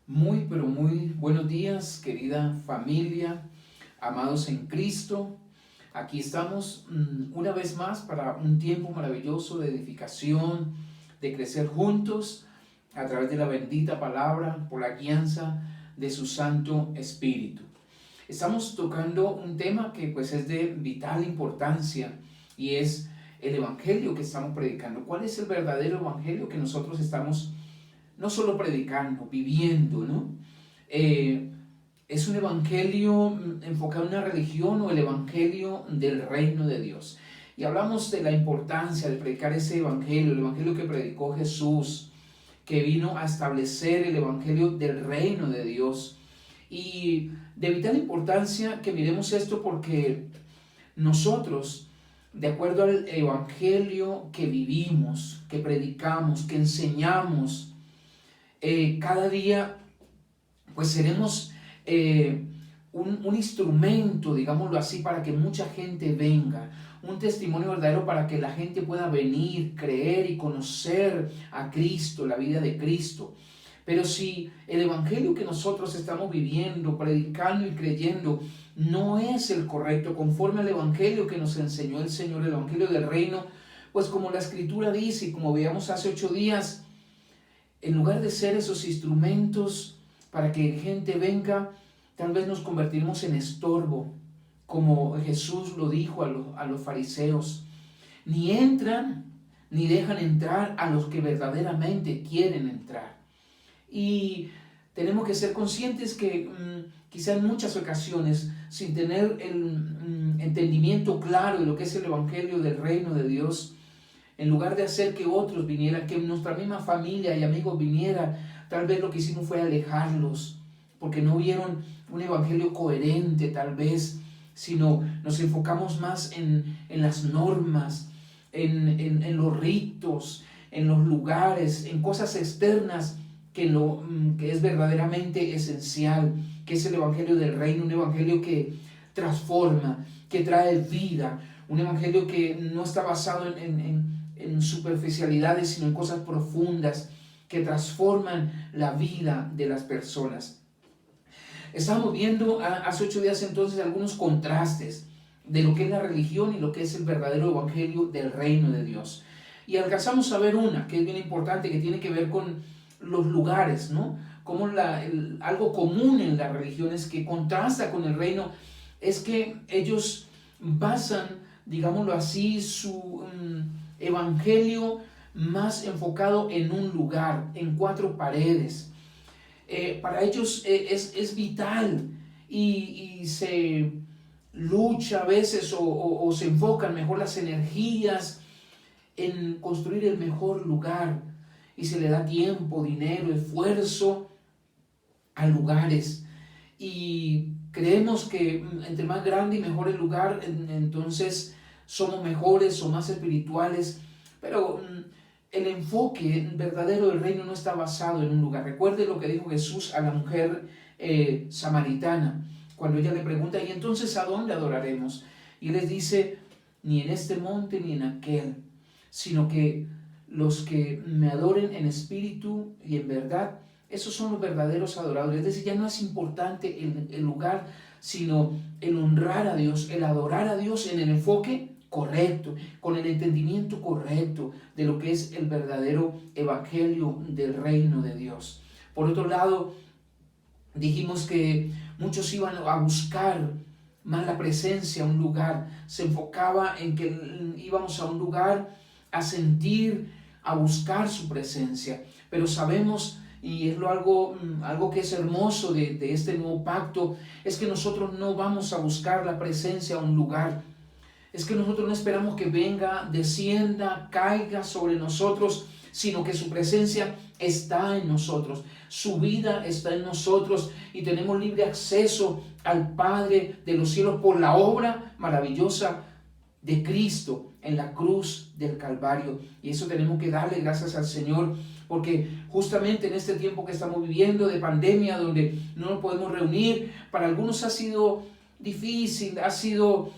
Muy, pero muy buenos días, querida familia, amados en Cristo. Aquí estamos una vez más para un tiempo maravilloso de edificación, de crecer juntos a través de la bendita palabra, por la guianza de su Santo Espíritu. Estamos tocando un tema que pues es de vital importancia y es el evangelio que estamos predicando. ¿Cuál es el verdadero evangelio que nosotros estamos no solo predicando, viviendo, ¿no? Es un evangelio enfocado en una religión o el evangelio del reino de Dios. Y hablamos de la importancia de predicar ese evangelio, el evangelio que predicó Jesús, que vino a establecer el evangelio del reino de Dios. Y de vital importancia que miremos esto porque nosotros, de acuerdo al evangelio que vivimos, que predicamos, que enseñamos, cada día pues seremos un instrumento, digámoslo así, para que mucha gente venga, un testimonio verdadero para que la gente pueda venir, creer y conocer a Cristo, la vida de Cristo. Pero si el evangelio que nosotros estamos viviendo, predicando y creyendo no es el correcto, conforme al evangelio que nos enseñó el Señor, el evangelio del reino, pues como la escritura dice y como veíamos hace 8 días, en lugar de ser esos instrumentos para que gente venga, tal vez nos convertiremos en estorbo, como Jesús lo dijo a los fariseos. Ni entran, ni dejan entrar a los que verdaderamente quieren entrar. Y tenemos que ser conscientes que quizá en muchas ocasiones, sin tener el entendimiento claro de lo que es el evangelio del reino de Dios, en lugar de hacer que otros vinieran, que nuestra misma familia y amigos vinieran, tal vez lo que hicimos fue alejarlos, porque no vieron un evangelio coherente tal vez, sino nos enfocamos más en las normas, en los ritos, en los lugares, en cosas externas que es verdaderamente esencial, que es el evangelio del reino, un evangelio que transforma, que trae vida, un evangelio que no está basado en superficialidades, sino en cosas profundas que transforman la vida de las personas. Estábamos viendo hace 8 días entonces algunos contrastes de lo que es la religión y lo que es el verdadero evangelio del reino de Dios. Y alcanzamos a ver una que es bien importante, que tiene que ver con los lugares, ¿no? Como algo común en las religiones que contrasta con el reino es que ellos basan, digámoslo así, su evangelio más enfocado en un lugar, en 4 paredes. Para ellos es vital y se lucha a veces o se enfocan mejor las energías en construir el mejor lugar y se le da tiempo, dinero, esfuerzo a lugares y creemos que entre más grande y mejor el lugar, entonces somos mejores o más espirituales, pero el enfoque verdadero del reino no está basado en un lugar. Recuerde lo que dijo Jesús a la mujer samaritana, cuando ella le pregunta, ¿y entonces a dónde adoraremos? Y les dice, ni en este monte ni en aquel, sino que los que me adoren en espíritu y en verdad, esos son los verdaderos adoradores. Es decir, ya no es importante el lugar, sino el honrar a Dios, el adorar a Dios en el enfoque correcto, con el entendimiento correcto de lo que es el verdadero evangelio del reino de Dios. Por otro lado, dijimos que muchos iban a buscar más la presencia, un lugar. Se enfocaba en que íbamos a un lugar a sentir, a buscar su presencia. Pero sabemos, y es algo que es hermoso de este nuevo pacto, es que nosotros no vamos a buscar la presencia a un lugar. Es que nosotros no esperamos que venga, descienda, caiga sobre nosotros, sino que su presencia está en nosotros, su vida está en nosotros y tenemos libre acceso al Padre de los cielos por la obra maravillosa de Cristo en la cruz del Calvario. Y eso tenemos que darle gracias al Señor, porque justamente en este tiempo que estamos viviendo de pandemia, donde no nos podemos reunir, para algunos ha sido difícil, ha sido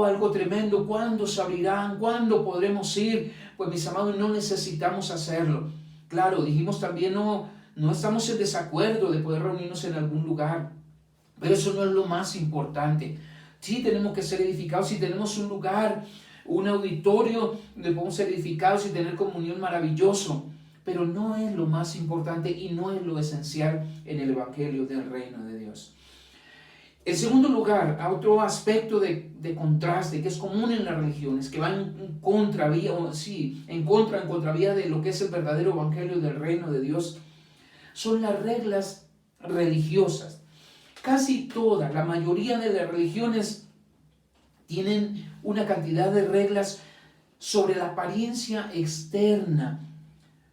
algo tremendo. ¿Cuándo se abrirán? ¿Cuándo podremos ir? Pues mis amados, no necesitamos hacerlo. Claro, dijimos también, no no estamos en desacuerdo de poder reunirnos en algún lugar, pero eso no es lo más importante. Sí tenemos que ser edificados, si tenemos un lugar, un auditorio donde podemos ser edificados y tener comunión, maravilloso, pero no es lo más importante y no es lo esencial en el Evangelio del Reino de Dios. En segundo lugar, a otro aspecto de contraste que es común en las religiones, que va en contravía de lo que es el verdadero Evangelio del Reino de Dios, son las reglas religiosas. Casi todas, la mayoría de las religiones tienen una cantidad de reglas sobre la apariencia externa,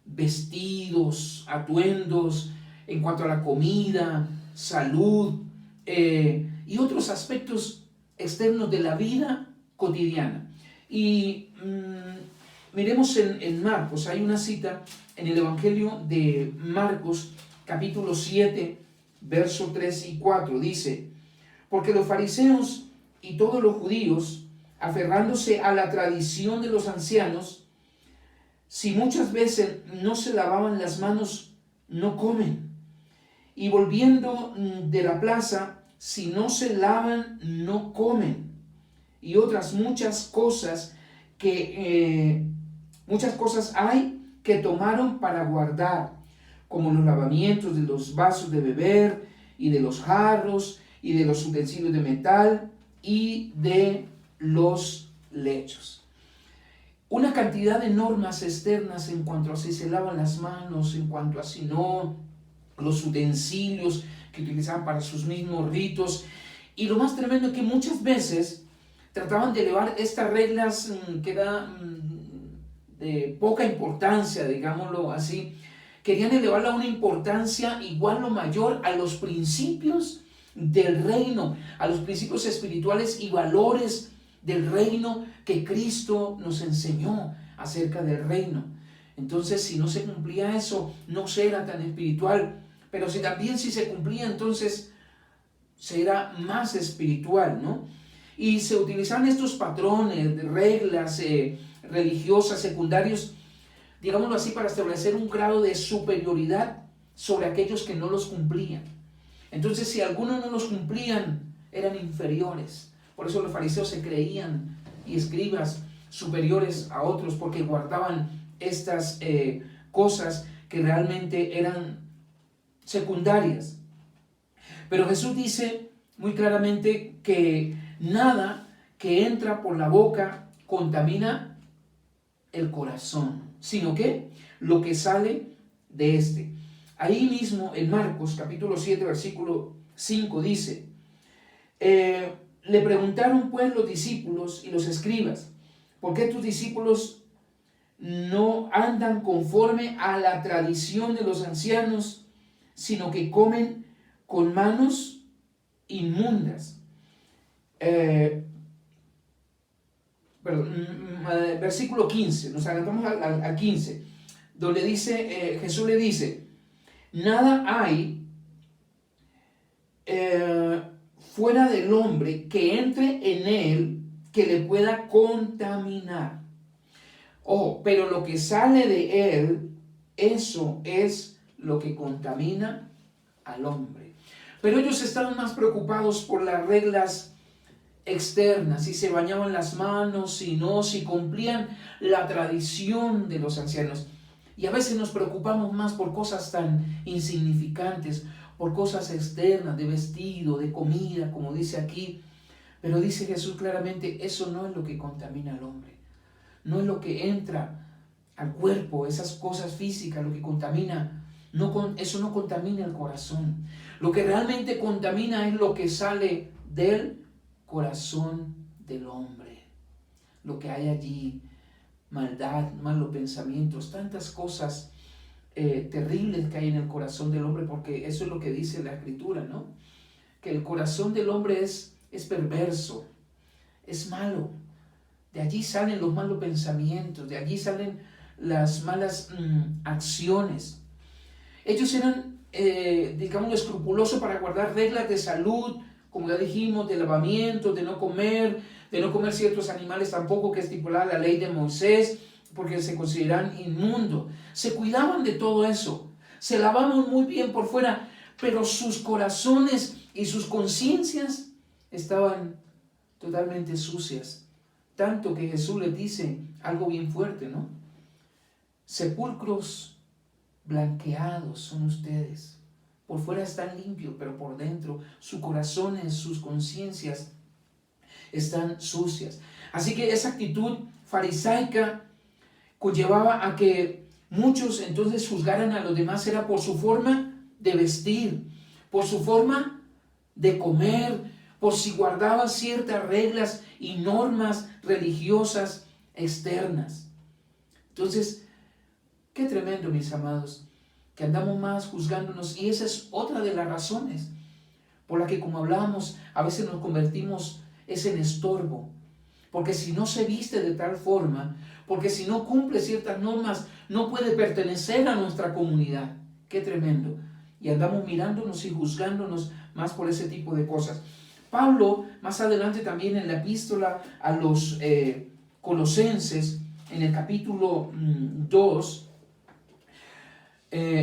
vestidos, atuendos, en cuanto a la comida, salud y otros aspectos externos de la vida cotidiana. Y miremos en Marcos, hay una cita en el Evangelio de Marcos, capítulo 7, verso 3 y 4, dice: porque los fariseos y todos los judíos, aferrándose a la tradición de los ancianos, si muchas veces no se lavaban las manos, no comen. Y volviendo de la plaza, si no se lavan, no comen. Y otras muchas cosas hay que tomaron para guardar, como los lavamientos de los vasos de beber, y de los jarros, y de los utensilios de metal, y de los lechos. Una cantidad de normas externas en cuanto a si se lavan las manos, en cuanto a si no, los utensilios que utilizaban para sus mismos ritos. Y lo más tremendo es que muchas veces trataban de elevar estas reglas que eran de poca importancia, digámoslo así. Querían elevarla a una importancia igual o mayor a los principios del reino, a los principios espirituales y valores del reino que Cristo nos enseñó acerca del reino. Entonces, si no se cumplía eso, no era tan espiritual, pero si se cumplía, entonces será más espiritual, ¿no? Y se utilizan estos patrones de reglas religiosas secundarios, digámoslo así, para establecer un grado de superioridad sobre aquellos que no los cumplían. Entonces, si algunos no los cumplían, eran inferiores. Por eso los fariseos se creían y escribas superiores a otros, porque guardaban estas cosas que realmente eran secundarias. Pero Jesús dice muy claramente que nada que entra por la boca contamina el corazón, sino que lo que sale de este. Ahí mismo en Marcos capítulo 7 versículo 5 dice: le preguntaron pues los discípulos y los escribas: ¿por qué tus discípulos no andan conforme a la tradición de los ancianos, sino que comen con manos inmundas? Versículo 15, nos adelantamos al 15, donde dice, Jesús le dice: nada hay fuera del hombre que entre en él que le pueda contaminar. Pero lo que sale de él, eso es lo que contamina al hombre. Pero ellos estaban más preocupados por las reglas externas, si se bañaban las manos, si no, si cumplían la tradición de los ancianos. Y a veces nos preocupamos más por cosas tan insignificantes, por cosas externas, de vestido, de comida, como dice aquí. Pero dice Jesús claramente, eso no es lo que contamina al hombre. No es lo que entra al cuerpo, esas cosas físicas, lo que contamina. Eso no contamina el corazón. Lo que realmente contamina es lo que sale del corazón del hombre. Lo que hay allí, maldad, malos pensamientos, tantas cosas terribles que hay en el corazón del hombre, porque eso es lo que dice la Escritura, ¿no? Que el corazón del hombre es perverso, es malo. De allí salen los malos pensamientos, de allí salen las malas acciones. Ellos eran, digamos, escrupulosos para guardar reglas de salud, como ya dijimos, de lavamiento, de no comer ciertos animales tampoco que estipulaba la ley de Moisés, porque se consideran inmundos. Se cuidaban de todo eso. se lavaban muy bien por fuera, pero sus corazones y sus conciencias estaban totalmente sucias. Tanto que Jesús les dice algo bien fuerte, ¿no? Sepulcros blanqueados son ustedes. Por fuera están limpios, pero por dentro sus corazones, sus conciencias están sucias. Así que esa actitud farisaica conllevaba a que muchos entonces juzgaran a los demás era por su forma de vestir, por su forma de comer, por si guardaban ciertas reglas y normas religiosas externas. Entonces, qué tremendo, mis amados, que andamos más juzgándonos, y esa es otra de las razones por la que, como hablábamos, a veces nos convertimos en estorbo, porque si no se viste de tal forma, porque si no cumple ciertas normas, no puede pertenecer a nuestra comunidad. Qué tremendo. Y andamos mirándonos y juzgándonos más por ese tipo de cosas. Pablo, más adelante también en la epístola a los Colosenses, en el capítulo 2,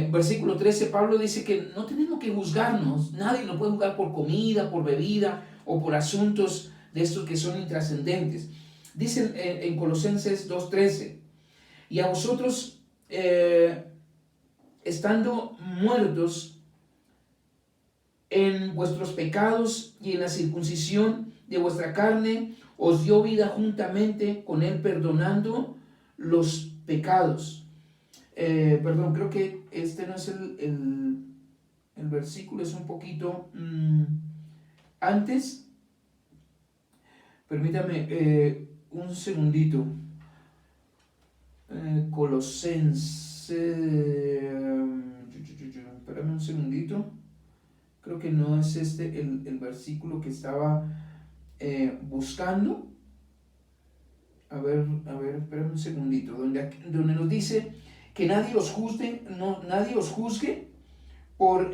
versículo 13, Pablo dice que no tenemos que juzgarnos. Nadie nos puede juzgar por comida, por bebida o por asuntos de estos que son intrascendentes. Dice en Colosenses 2:13, y a vosotros, estando muertos en vuestros pecados y en la circuncisión de vuestra carne, os dio vida juntamente con él, perdonando los pecados. Perdón, creo que este no es el versículo, es un poquito antes. Permítame un segundito. Colosenses. Espérame un segundito. Creo que no es este el versículo que estaba buscando. A ver, espérame un segundito. Donde nos dice que nadie os juzgue por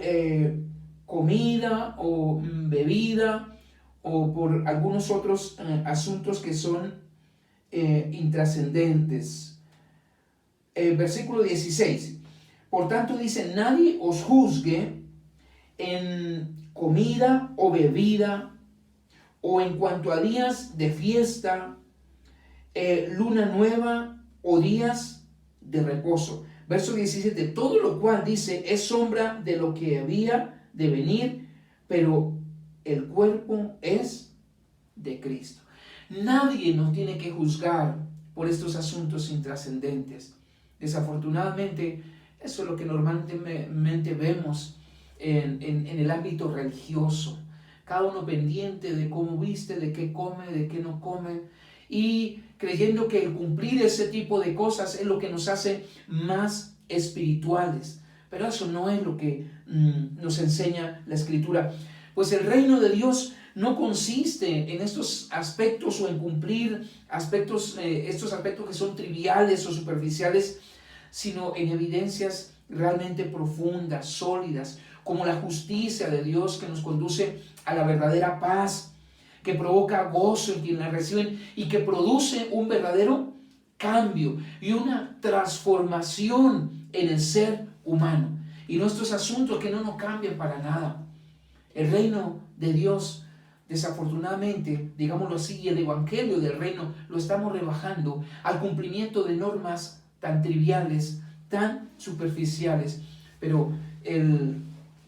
comida o bebida o por algunos otros asuntos que son intrascendentes. Versículo 16. Por tanto dice, nadie os juzgue en comida o bebida o en cuanto a días de fiesta, luna nueva o días de reposo. Verso 17, todo lo cual dice es sombra de lo que había de venir, pero el cuerpo es de Cristo. Nadie nos tiene que juzgar por estos asuntos intrascendentes. Desafortunadamente, eso es lo que normalmente vemos en el ámbito religioso. Cada uno pendiente de cómo viste, de qué come, de qué no come, y creyendo que el cumplir ese tipo de cosas es lo que nos hace más espirituales. Pero eso no es lo que nos enseña la Escritura. Pues el reino de Dios no consiste en estos aspectos o en cumplir estos aspectos que son triviales o superficiales, sino en evidencias realmente profundas, sólidas, como la justicia de Dios que nos conduce a la verdadera paz, que provoca gozo en quien la reciben y que produce un verdadero cambio y una transformación en el ser humano. Y nuestros asuntos que no nos cambian para nada. El reino de Dios, desafortunadamente, digámoslo así, y el evangelio del reino lo estamos rebajando al cumplimiento de normas tan triviales, tan superficiales. Pero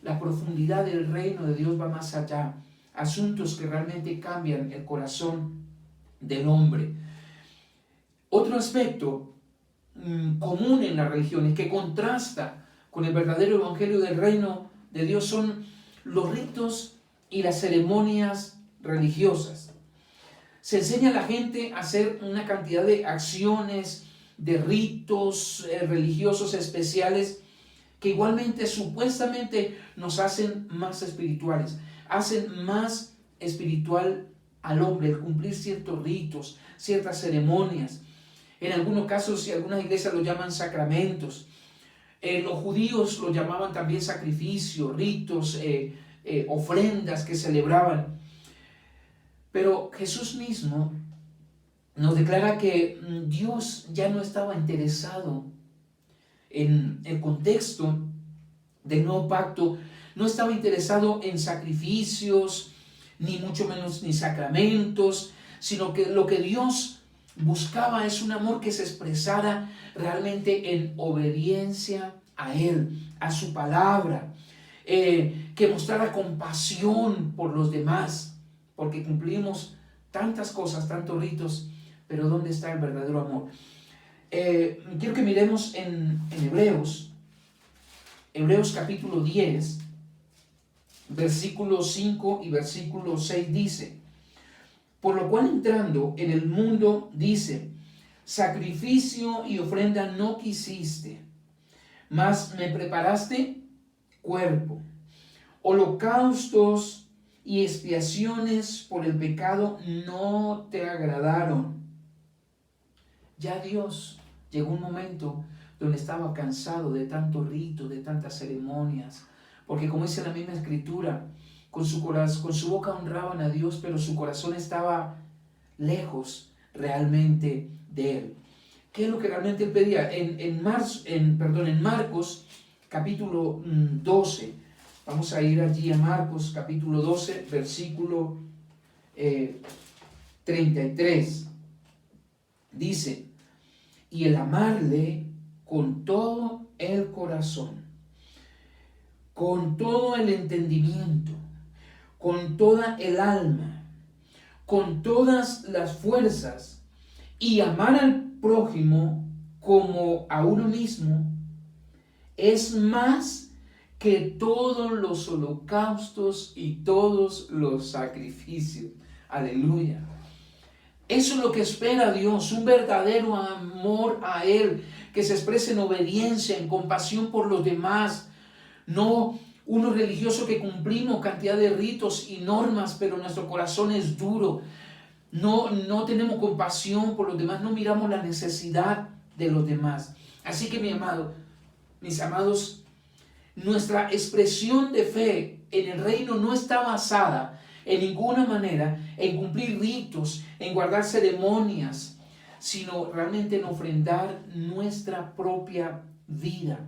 la profundidad del reino de Dios va más allá. Asuntos que realmente cambian el corazón del hombre. Otro aspecto común en las religiones que contrasta con el verdadero evangelio del reino de Dios son los ritos y las ceremonias religiosas. Se enseña a la gente a hacer una cantidad de acciones, de ritos religiosos especiales que igualmente supuestamente nos hacen más espirituales, hacen más espiritual al hombre el cumplir ciertos ritos, ciertas ceremonias. En algunos casos y algunas iglesias lo llaman sacramentos. Los judíos lo llamaban también sacrificios, ritos, ofrendas que celebraban. Pero Jesús mismo nos declara que Dios ya no estaba interesado en el contexto del nuevo pacto no estaba interesado en sacrificios, ni mucho menos ni sacramentos, sino que lo que Dios buscaba es un amor que se expresara realmente en obediencia a Él, a su palabra, que mostrara compasión por los demás, porque cumplimos tantas cosas, tantos ritos, pero ¿dónde está el verdadero amor? Quiero que miremos en Hebreos capítulo 10, versículo 5 y versículo 6 dice: por lo cual entrando en el mundo, dice, sacrificio y ofrenda no quisiste, mas me preparaste cuerpo. Holocaustos y expiaciones por el pecado no te agradaron. Ya Dios llegó un momento donde estaba cansado de tanto rito, de tantas ceremonias, porque como dice la misma escritura, con su boca honraban a Dios, pero su corazón estaba lejos realmente de Él. ¿Qué es lo que realmente Él pedía? En Marcos capítulo 12, vamos a ir allí a Marcos capítulo 12, versículo 33, dice: y el amarle con todo el corazón, con todo el entendimiento, con toda el alma, con todas las fuerzas, y amar al prójimo como a uno mismo, es más que todos los holocaustos y todos los sacrificios. Aleluya. Eso es lo que espera Dios, un verdadero amor a Él, que se exprese en obediencia, en compasión por los demás, no uno religioso que cumplimos cantidad de ritos y normas, pero nuestro corazón es duro, no tenemos compasión por los demás, no miramos la necesidad de los demás. Así que mis amados, nuestra expresión de fe en el reino no está basada en ninguna manera en cumplir ritos, en guardar ceremonias, sino realmente en ofrendar nuestra propia vida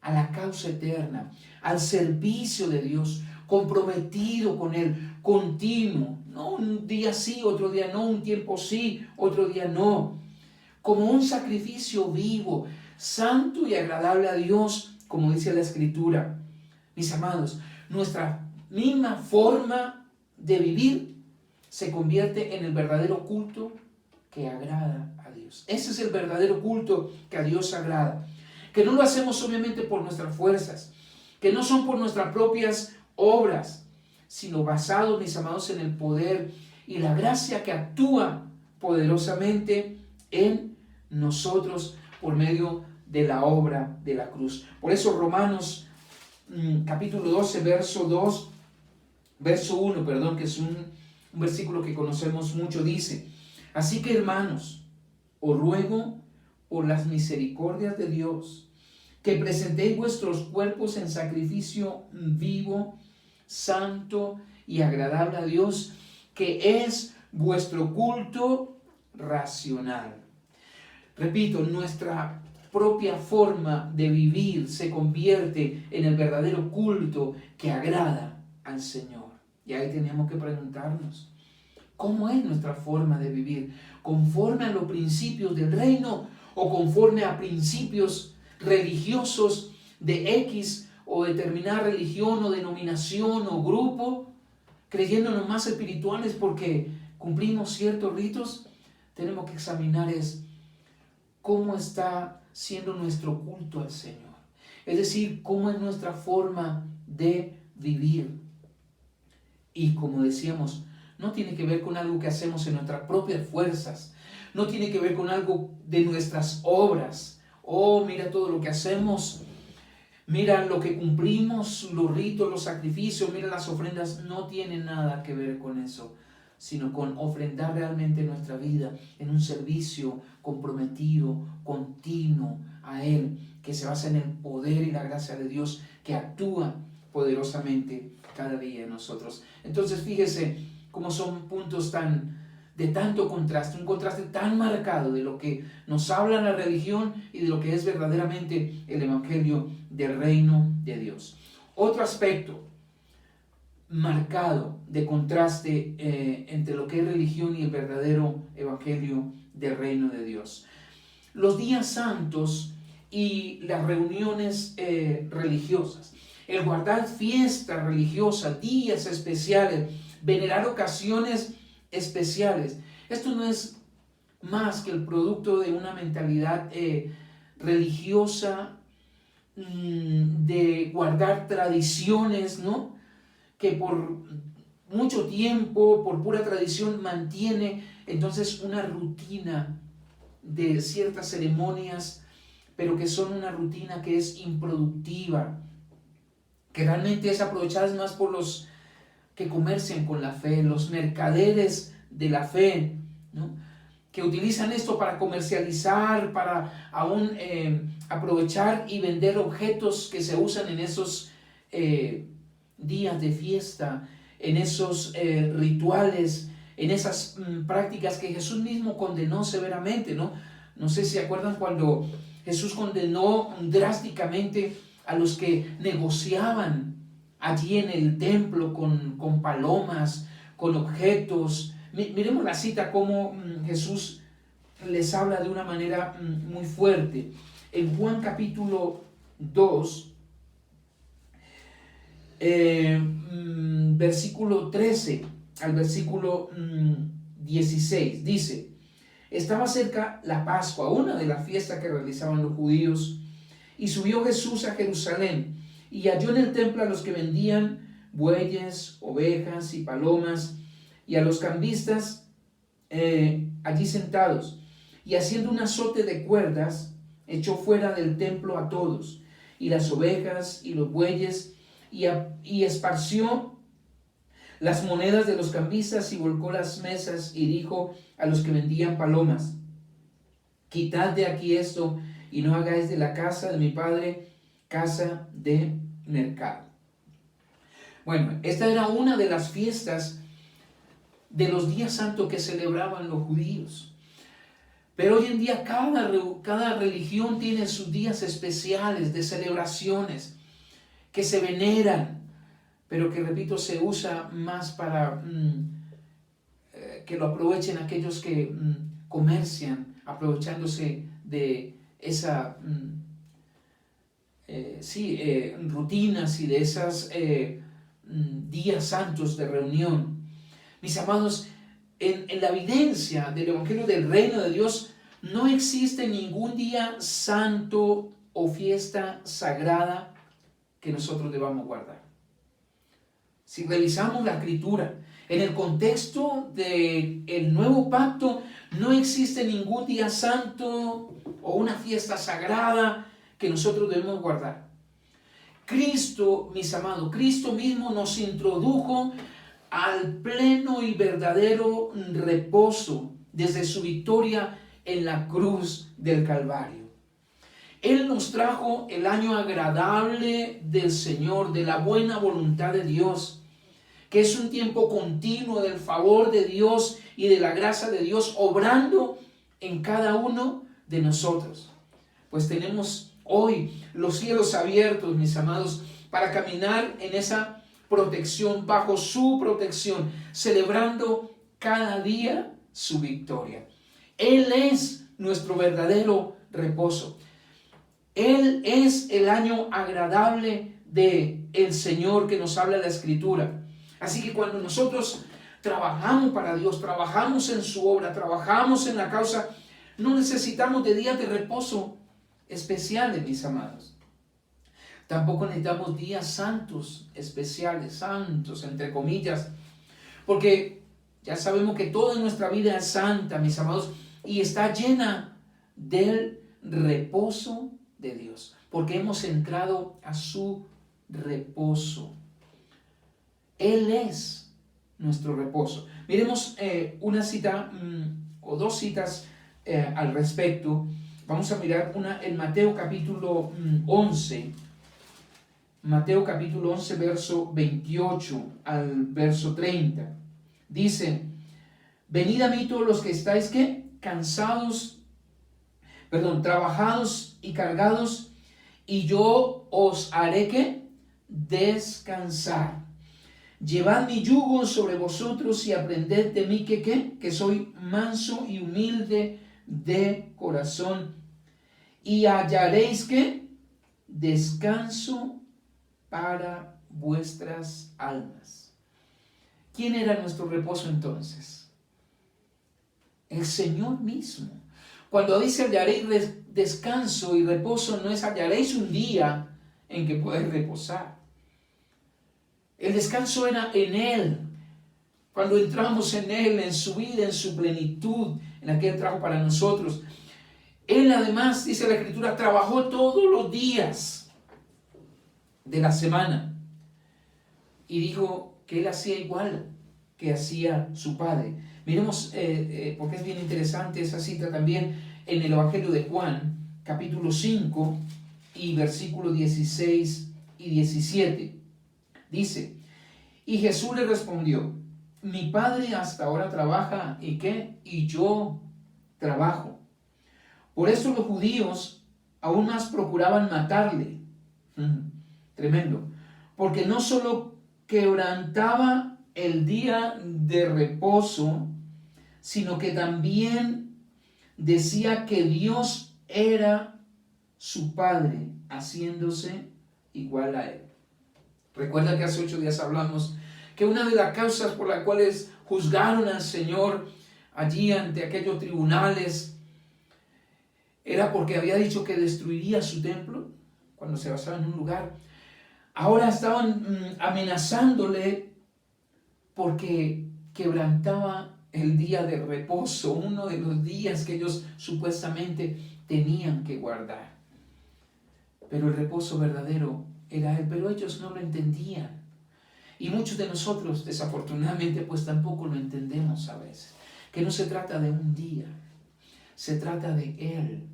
a la causa eterna, al servicio de Dios, comprometido con Él, continuo, no un día sí, otro día no, un tiempo sí, otro día no, como un sacrificio vivo, santo y agradable a Dios, como dice la Escritura. Mis amados, nuestra misma forma de vivir se convierte en el verdadero culto que agrada a Dios. Ese es el verdadero culto que a Dios agrada. Que no lo hacemos obviamente por nuestras fuerzas, que no son por nuestras propias obras, sino basados, mis amados, en el poder y la gracia que actúa poderosamente en nosotros por medio de la obra de la cruz. Por eso Romanos capítulo 12, verso 1, que es un versículo que conocemos mucho, dice: así que, hermanos, os ruego por las misericordias de Dios, que presentéis vuestros cuerpos en sacrificio vivo, santo y agradable a Dios, que es vuestro culto racional. Repito, nuestra propia forma de vivir se convierte en el verdadero culto que agrada al Señor. Y ahí tenemos que preguntarnos, ¿cómo es nuestra forma de vivir? ¿Conforme a los principios del reino o conforme a principios religiosos de X o determinada religión o denominación o grupo, creyéndonos más espirituales porque cumplimos ciertos ritos? Tenemos que examinar cómo está siendo nuestro culto al Señor. Es decir, cómo es nuestra forma de vivir. Y como decíamos, no tiene que ver con algo que hacemos en nuestras propias fuerzas, no tiene que ver con algo de nuestras obras. Oh, mira todo lo que hacemos, mira lo que cumplimos, los ritos, los sacrificios, mira las ofrendas. No tiene nada que ver con eso, sino con ofrendar realmente nuestra vida en un servicio comprometido, continuo a Él, que se basa en el poder y la gracia de Dios que actúa poderosamente cada día en nosotros. Entonces fíjese cómo son puntos tan de tanto contraste, un contraste tan marcado de lo que nos habla la religión y de lo que es verdaderamente el evangelio del reino de Dios. Otro aspecto marcado de contraste entre lo que es religión y el verdadero evangelio del reino de Dios. Los días santos y las reuniones religiosas, el guardar fiestas religiosas, días especiales, venerar ocasiones especiales. Esto no es más que el producto de una mentalidad religiosa, de guardar tradiciones, ¿no? Que por mucho tiempo, por pura tradición, mantiene entonces una rutina de ciertas ceremonias, pero que son una rutina que es improductiva, que realmente es aprovechada más por los que comercian con la fe, los mercaderes de la fe, ¿no? Que utilizan esto para comercializar, para aún aprovechar y vender objetos que se usan en esos días de fiesta, en esos rituales, en esas prácticas que Jesús mismo condenó severamente, ¿no? No sé si se acuerdan cuando Jesús condenó drásticamente a los que negociaban allí en el templo con palomas, con objetos. Miremos la cita, cómo Jesús les habla de una manera muy fuerte. En Juan capítulo 2, versículo 13 al versículo 16, dice: estaba cerca la Pascua, una de las fiestas que realizaban los judíos, y subió Jesús a Jerusalén, y halló en el templo a los que vendían bueyes, ovejas y palomas, y a los cambistas allí sentados, y haciendo un azote de cuerdas, echó fuera del templo a todos, y las ovejas y los bueyes, y esparció las monedas de los cambistas, y volcó las mesas, y dijo a los que vendían palomas: quitad de aquí esto, y no hagáis de la casa de mi padre casa de mercado. Bueno, esta era una de las fiestas de los días santos que celebraban los judíos. Pero hoy en día cada religión tiene sus días especiales de celebraciones que se veneran, pero que, repito, se usa más para que lo aprovechen aquellos que comercian, aprovechándose de esa rutinas y de esas días santos de reunión. Mis amados, en la evidencia del Evangelio del Reino de Dios no existe ningún día santo o fiesta sagrada que nosotros debamos guardar. Si revisamos la Escritura, en el contexto del nuevo pacto, no existe ningún día santo o una fiesta sagrada que nosotros debemos guardar. Cristo, mis amados, Cristo mismo nos introdujo al pleno y verdadero reposo desde su victoria en la cruz del Calvario. Él nos trajo el año agradable del Señor, de la buena voluntad de Dios, que es un tiempo continuo del favor de Dios y de la gracia de Dios obrando en cada uno de nosotros. Pues tenemos hoy los cielos abiertos, mis amados, para caminar en esa protección, bajo su protección, celebrando cada día su victoria. Él es nuestro verdadero reposo. Él es el año agradable del Señor que nos habla la Escritura. Así que cuando nosotros trabajamos para Dios, trabajamos en su obra, trabajamos en la causa, no necesitamos de días de reposo especiales, mis amados. Tampoco necesitamos días santos, especiales, santos, entre comillas, porque ya sabemos que toda nuestra vida es santa, mis amados, y está llena del reposo de Dios, porque hemos entrado a su reposo. Él es nuestro reposo. Miremos una cita o dos citas al respecto. Vamos a mirar una en Mateo capítulo 11. Mateo capítulo 11, verso 28 al verso 30. Dice: Venid a mí todos los que estáis, ¿qué? Trabajados y cargados, y yo os haré, ¿qué? Descansar. Llevad mi yugo sobre vosotros y aprended de mí, que soy manso y humilde de corazón, y hallaréis, ¿qué? Descanso para vuestras almas. ¿Quién era nuestro reposo entonces? El Señor mismo. Cuando dice hallaréis descanso y reposo, no es hallaréis un día en que poder reposar. El descanso era en Él. Cuando entramos en Él, en su vida, en su plenitud, en la que Él trajo para nosotros. Él además, dice la Escritura, trabajó todos los días de la semana. Y dijo que Él hacía igual que hacía su Padre. Miremos, porque es bien interesante esa cita también en el Evangelio de Juan, capítulo 5 y versículos 16 y 17. Dice, y Jesús le respondió, mi Padre hasta ahora trabaja, ¿y qué? Y yo trabajo. Por eso los judíos aún más procuraban matarle. Tremendo. Porque no solo quebrantaba el día de reposo, sino que también decía que Dios era su Padre, haciéndose igual a Él. Recuerda que hace 8 días hablamos que una de las causas por las cuales juzgaron al Señor allí ante aquellos tribunales era porque había dicho que destruiría su templo cuando se basaba en un lugar. Ahora estaban amenazándole porque quebrantaba el día de reposo, uno de los días que ellos supuestamente tenían que guardar. Pero el reposo verdadero era Él, pero ellos no lo entendían. Y muchos de nosotros, desafortunadamente, pues tampoco lo entendemos a veces. Que no se trata de un día, se trata de Él,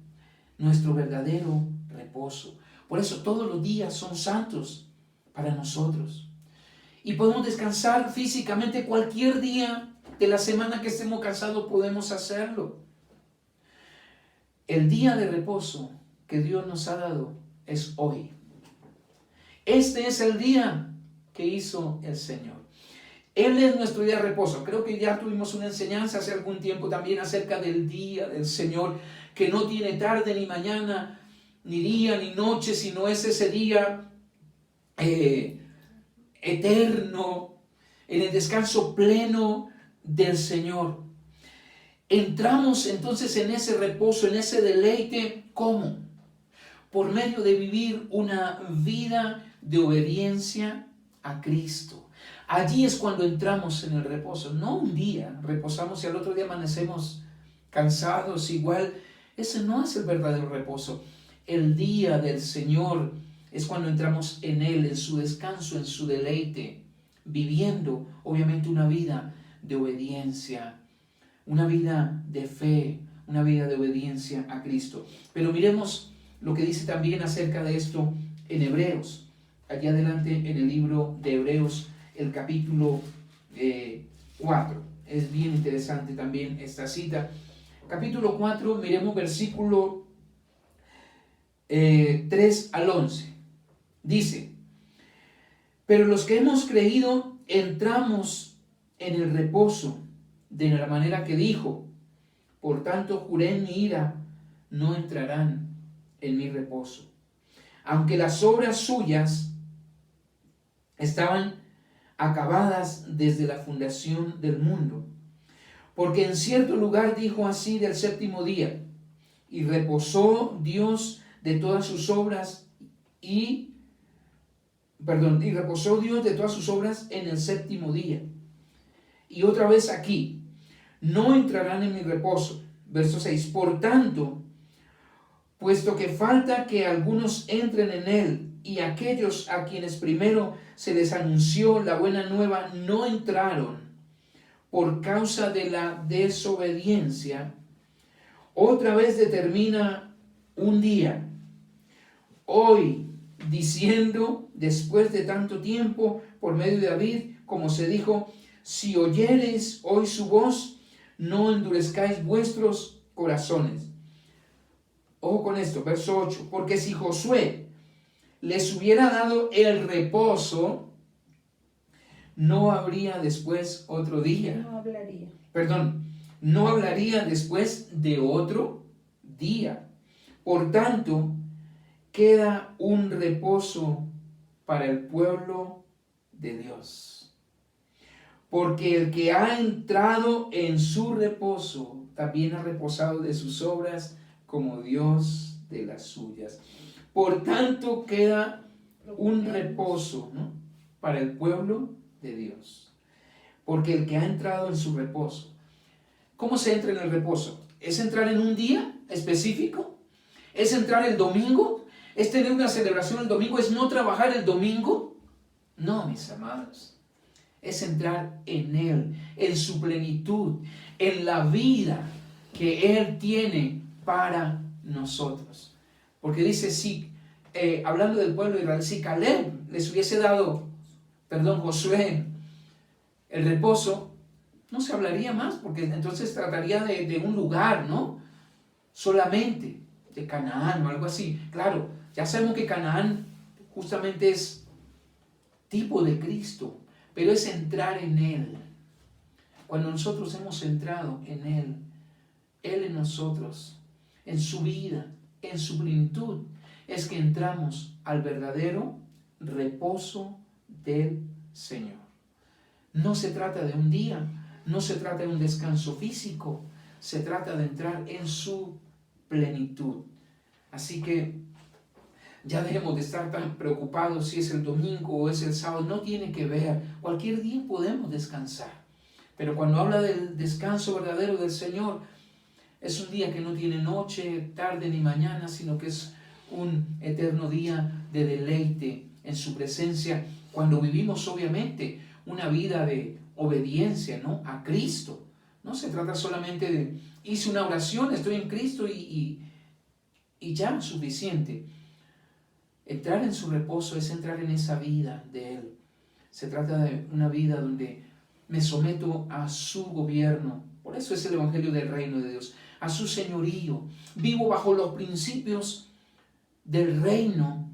nuestro verdadero reposo. Por eso todos los días son santos para nosotros. Y podemos descansar físicamente cualquier día de la semana que estemos cansados, podemos hacerlo. El día de reposo que Dios nos ha dado es hoy. Este es el día que hizo el Señor. Él es nuestro día de reposo. Creo que ya tuvimos una enseñanza hace algún tiempo también acerca del día del Señor, que no tiene tarde ni mañana, ni día ni noche, sino es ese día eterno, en el descanso pleno del Señor. Entramos entonces en ese reposo, en ese deleite, ¿cómo? Por medio de vivir una vida de obediencia a Cristo. Allí es cuando entramos en el reposo, no un día reposamos y al otro día amanecemos cansados igual. Ese no es el verdadero reposo. El día del Señor es cuando entramos en Él, en su descanso, en su deleite, viviendo obviamente una vida de obediencia, una vida de fe, una vida de obediencia a Cristo. Pero miremos lo que dice también acerca de esto en Hebreos. Allí adelante en el libro de Hebreos, el capítulo 4. Es bien interesante también esta cita. Capítulo 4, miremos versículo 3 al 11. Dice, pero los que hemos creído entramos en el reposo de la manera que dijo, por tanto juré en mi ira, no entrarán en mi reposo. Aunque las obras suyas estaban acabadas desde la fundación del mundo. Porque en cierto lugar dijo así del séptimo día, y reposó Dios de todas sus obras y reposó Dios de todas sus obras en el séptimo día. Y otra vez aquí, no entrarán en mi reposo. Verso 6, por tanto, puesto que falta que algunos entren en él, y aquellos a quienes primero se les anunció la buena nueva no entraron por causa de la desobediencia, otra vez determina un día, hoy, diciendo, después de tanto tiempo, por medio de David, como se dijo, si oyereis hoy su voz, no endurezcáis vuestros corazones. Ojo con esto, verso 8. Porque si Josué les hubiera dado el reposo, no habría después otro día. No hablaría después de otro día. Por tanto, queda un reposo para el pueblo de Dios. Porque el que ha entrado en su reposo, también ha reposado de sus obras como Dios de las suyas. Por tanto, queda un reposo, ¿no?, para el pueblo de Dios. Porque el que ha entrado en su reposo. ¿Cómo se entra en el reposo? ¿Es entrar en un día específico? ¿Es entrar el domingo? ¿Es tener una celebración el domingo? ¿Es no trabajar el domingo? No, mis amados. Es entrar en Él, en su plenitud, en la vida que Él tiene para nosotros. Porque dice, si, hablando del pueblo de Israel, si Caleb les hubiese dado, Josué, el reposo, no se hablaría más, porque entonces trataría de un lugar, ¿no? Solamente de Canaán o algo así. Claro, ya sabemos que Canaán justamente es tipo de Cristo, pero es entrar en Él. Cuando nosotros hemos entrado en Él en nosotros, en su vida, en su plenitud, es que entramos al verdadero reposo del Señor. No se trata de un día, no se trata de un descanso físico, se trata de entrar en su plenitud. Así que ya dejemos de estar tan preocupados si es el domingo o es el sábado, no tiene que ver, cualquier día podemos descansar. Pero cuando habla del descanso verdadero del Señor, es un día que no tiene noche, tarde ni mañana, sino que es un eterno día de deleite en su presencia, cuando vivimos obviamente una vida de obediencia, ¿no?, a Cristo. No se trata solamente de, hice una oración, estoy en Cristo y ya, suficiente. Entrar en su reposo es entrar en esa vida de Él. Se trata de una vida donde me someto a su gobierno. Por eso es el Evangelio del Reino de Dios, a su señorío. Vivo bajo los principios del reino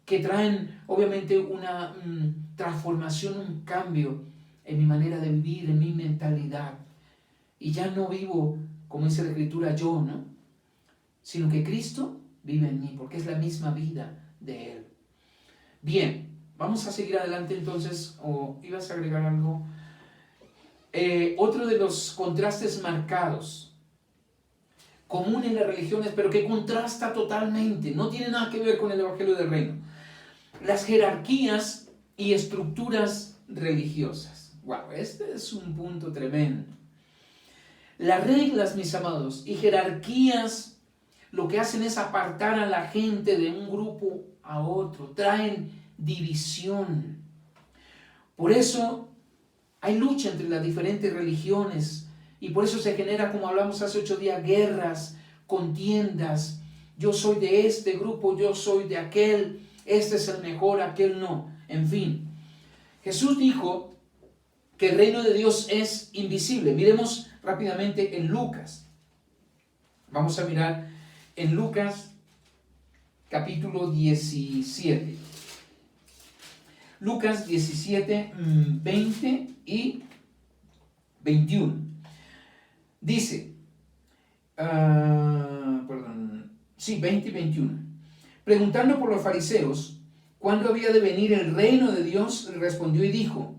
que traen obviamente una transformación, un cambio en mi manera de vivir, en mi mentalidad. Y ya no vivo, como dice la Escritura, yo, ¿no?, sino que Cristo vive en mí, porque es la misma vida de Él. Bien, vamos a seguir adelante entonces. ¿O ibas a agregar algo? Otro de los contrastes marcados, común en las religiones, pero que contrasta totalmente, no tiene nada que ver con el Evangelio del Reino: las jerarquías y estructuras religiosas. Wow, este es un punto tremendo. Las reglas, mis amados, y jerarquías lo que hacen es apartar a la gente de un grupo a otro, traen división. Por eso hay lucha entre las diferentes religiones y por eso se genera, como hablamos hace 8 días, guerras, contiendas. Yo soy de este grupo, yo soy de aquel, este es el mejor, aquel no. En fin, Jesús dijo que el reino de Dios es invisible. Miremos rápidamente en Lucas. Vamos a mirar en Lucas capítulo 17. Lucas 17, 20 y 21. Dice, 20 y 21. Preguntando por los fariseos cuándo había de venir el reino de Dios, respondió y dijo: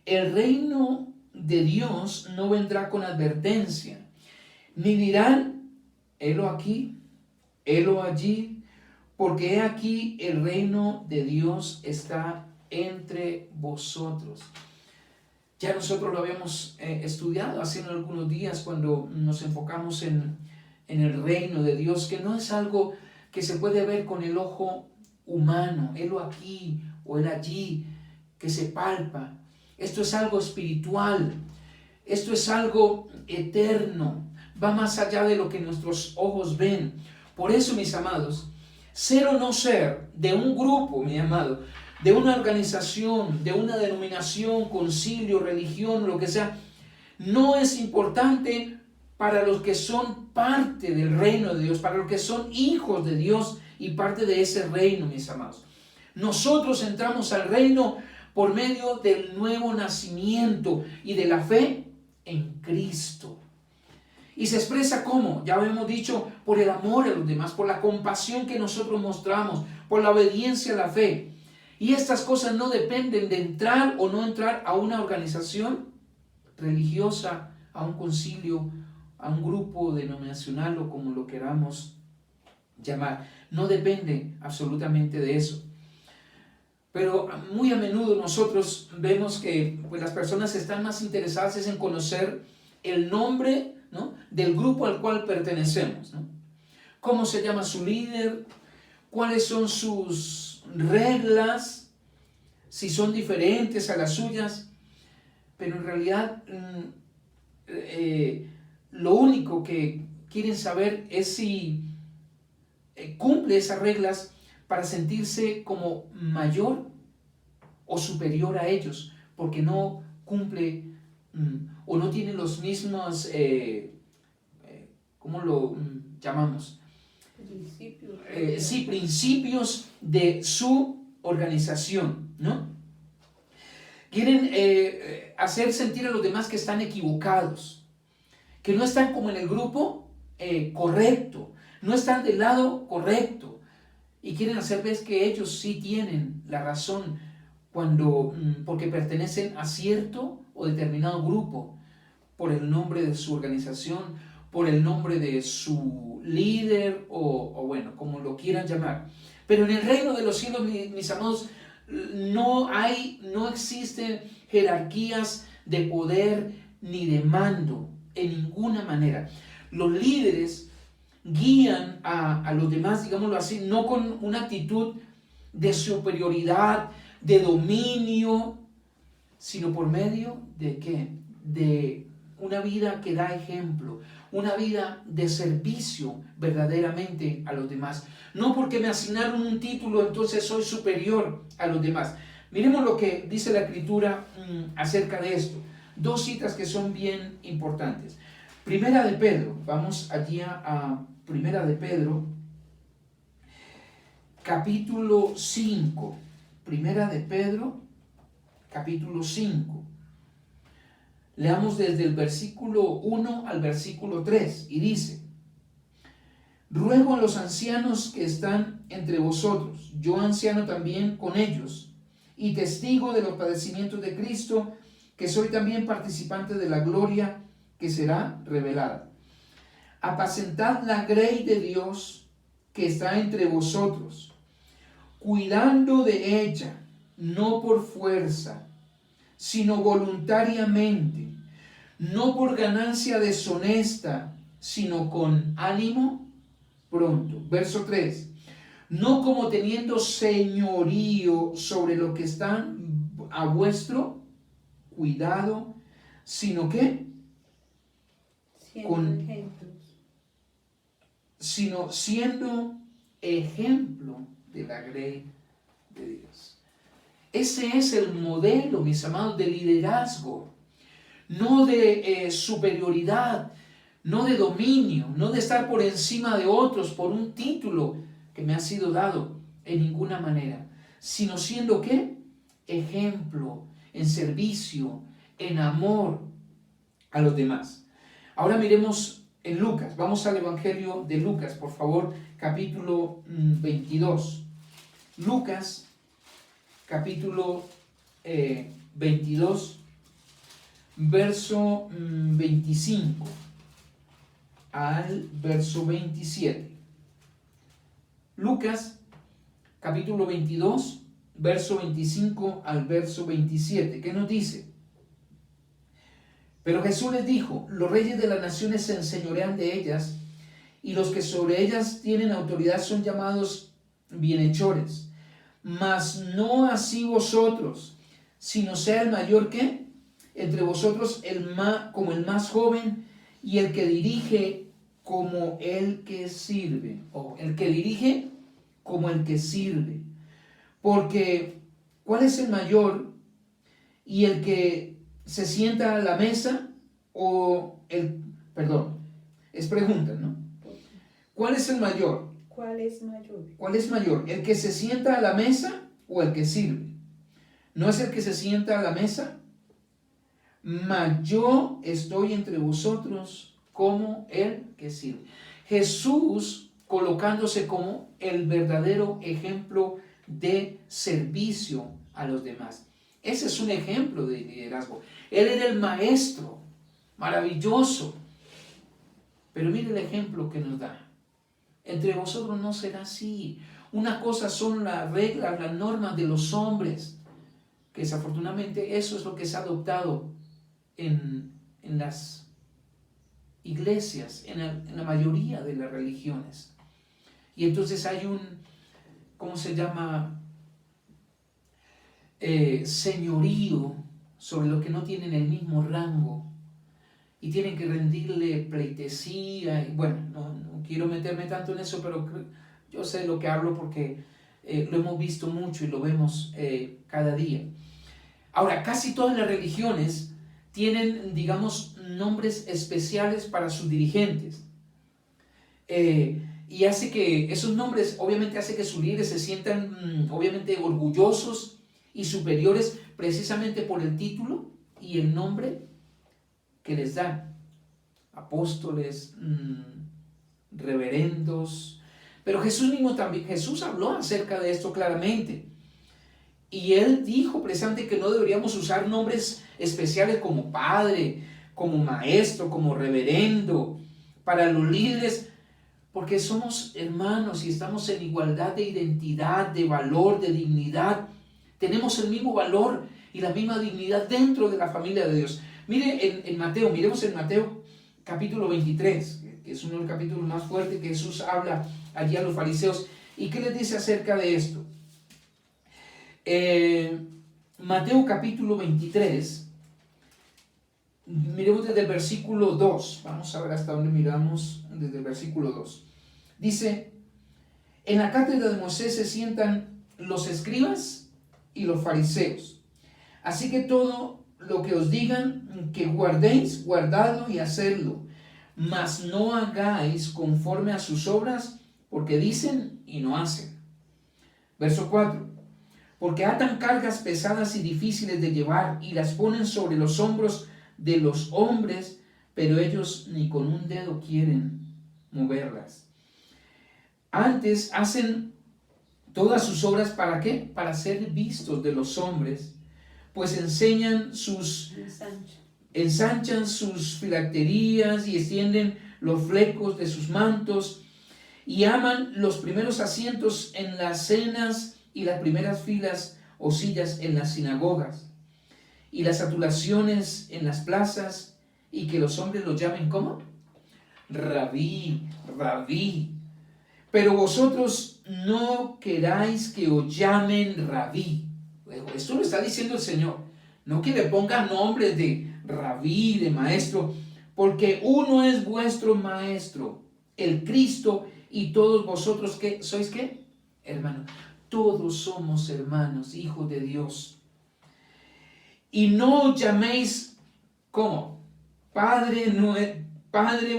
el reino de Dios no vendrá con advertencia, ni dirán, helo aquí, helo allí, porque he aquí el reino de Dios está entre vosotros. Ya nosotros lo habíamos estudiado hace algunos días cuando nos enfocamos en el reino de Dios, que no es algo que se puede ver con el ojo humano, helo aquí o el allí, que se palpa. Esto es algo espiritual, esto es algo eterno, va más allá de lo que nuestros ojos ven. Por eso, mis amados, ser o no ser de un grupo, mi amado, de una organización, de una denominación, concilio, religión, lo que sea, no es importante para los que son parte del reino de Dios, para los que son hijos de Dios y parte de ese reino, mis amados. Nosotros entramos al reino por medio del nuevo nacimiento y de la fe en Cristo. Y se expresa ¿cómo? Ya lo hemos dicho, por el amor a los demás, por la compasión que nosotros mostramos, por la obediencia a la fe. Y estas cosas no dependen de entrar o no entrar a una organización religiosa, a un concilio, a un grupo denominacional o como lo queramos llamar. No depende absolutamente de eso. Pero muy a menudo nosotros vemos que pues, las personas están más interesadas en conocer el nombre, ¿no?, del grupo al cual pertenecemos, ¿no? Cómo se llama su líder, cuáles son sus reglas, si son diferentes a las suyas. Pero en realidad lo único que quieren saber es si cumple esas reglas para sentirse como mayor o superior a ellos, porque no cumple o no tiene los mismos, ¿cómo lo llamamos? Principios. Sí, principios de su organización, ¿no? Quieren hacer sentir a los demás que están equivocados, que no están como en el grupo correcto, no están del lado correcto, y quieren hacer ver que ellos sí tienen la razón porque pertenecen a cierto o determinado grupo, por el nombre de su organización, por el nombre de su líder o bueno, como lo quieran llamar. Pero en el reino de los cielos, mis amados, no existen jerarquías de poder ni de mando en ninguna manera. Los líderes guían a los demás, digámoslo así, no con una actitud de superioridad, de dominio, sino por medio de ¿qué? De una vida que da ejemplo, una vida de servicio verdaderamente a los demás. No porque me asignaron un título, entonces soy superior a los demás. Miremos lo que dice la Escritura acerca de esto. Dos citas que son bien importantes. Primera de Pedro, vamos allí a Primera de Pedro, capítulo 5. Primera de Pedro, capítulo 5. Leamos desde el versículo 1 al versículo 3 y dice: ruego a los ancianos que están entre vosotros, yo anciano también con ellos, y testigo de los padecimientos de Cristo, que soy también participante de la gloria que será revelada. Apacentad la grey de Dios que está entre vosotros, cuidando de ella, no por fuerza, sino voluntariamente, no por ganancia deshonesta, sino con ánimo pronto. Verso 3. No como teniendo señorío sobre lo que están a vuestro cuidado, sino que siendo ejemplo de la grey de Dios. Ese es el modelo, mis amados, de liderazgo, no de superioridad, no de dominio, no de estar por encima de otros por un título que me ha sido dado en ninguna manera, sino siendo ¿qué? Ejemplo, en servicio, en amor a los demás. Ahora miremos en Lucas, vamos al Evangelio de Lucas, por favor, capítulo 22. Lucas, capítulo 22, verso 25 al verso 27. Lucas, capítulo 22, verso 25 al verso 27. ¿Qué nos dice? Pero Jesús les dijo: los reyes de las naciones se enseñorean de ellas, y los que sobre ellas tienen autoridad son llamados bienhechores. Mas no así vosotros, sino sea el mayor que entre vosotros como el más joven, y el que dirige como el que sirve, o el que dirige como el que sirve. Porque ¿cuál es el mayor y el que se sienta a la mesa? es pregunta, ¿no? ¿Cuál es el mayor? ¿Cuál es mayor? ¿Cuál es mayor? ¿El que se sienta a la mesa o el que sirve? ¿No es el que se sienta a la mesa? Mas yo estoy entre vosotros como el que sirve. Jesús colocándose como el verdadero ejemplo de servicio a los demás. Ese es un ejemplo de liderazgo. Él era el maestro, maravilloso. Pero mire el ejemplo que nos da. Entre vosotros no será así. Una cosa son las reglas, las normas de los hombres, que desafortunadamente eso es lo que se ha adoptado en las iglesias, en la mayoría de las religiones. Y entonces hay un, ¿cómo se llama? Señorío sobre los que no tienen el mismo rango y tienen que rendirle pleitesía. Y bueno, no quiero meterme tanto en eso, pero yo sé lo que hablo porque lo hemos visto mucho y lo vemos cada día. Ahora, casi todas las religiones tienen, digamos, nombres especiales para sus dirigentes. Y hace que esos nombres, obviamente, hace que sus líderes se sientan, obviamente, orgullosos y superiores precisamente por el título y el nombre que les dan. Apóstoles, reverendos. Pero Jesús mismo también, Jesús habló acerca de esto claramente. Y él dijo precisamente que no deberíamos usar nombres especiales como padre, como maestro, como reverendo, para los líderes, porque somos hermanos y estamos en igualdad de identidad, de valor, de dignidad. Tenemos el mismo valor y la misma dignidad dentro de la familia de Dios. Mire en Mateo, miremos en Mateo capítulo 23, que es uno de los capítulos más fuertes que Jesús habla allí a los fariseos. ¿Y qué les dice acerca de esto? Mateo capítulo 23, miremos desde el versículo 2. Vamos a ver hasta dónde miramos desde el versículo 2. Dice, en la cátedra de Moisés se sientan los escribas y los fariseos. Así que todo lo que os digan que guardéis, guardadlo y hacedlo, mas no hagáis conforme a sus obras, porque dicen y no hacen. Verso 4. Porque atan cargas pesadas y difíciles de llevar y las ponen sobre los hombros de los hombres, pero ellos ni con un dedo quieren moverlas. Antes hacen todas sus obras, ¿para qué? Para ser vistos de los hombres, pues ensanchan sus filacterías y extienden los flecos de sus mantos y aman los primeros asientos en las cenas y las primeras filas o sillas en las sinagogas y las adulaciones en las plazas y que los hombres los llamen ¿cómo? Rabí, rabí. Pero vosotros no queráis que os llamen rabí. Esto lo está diciendo el Señor. No que le pongan nombres de rabí, de maestro, porque uno es vuestro maestro, el Cristo, y todos vosotros, ¿qué? ¿Sois qué? Hermanos. Todos somos hermanos, hijos de Dios. Y no os llaméis, ¿cómo? Padre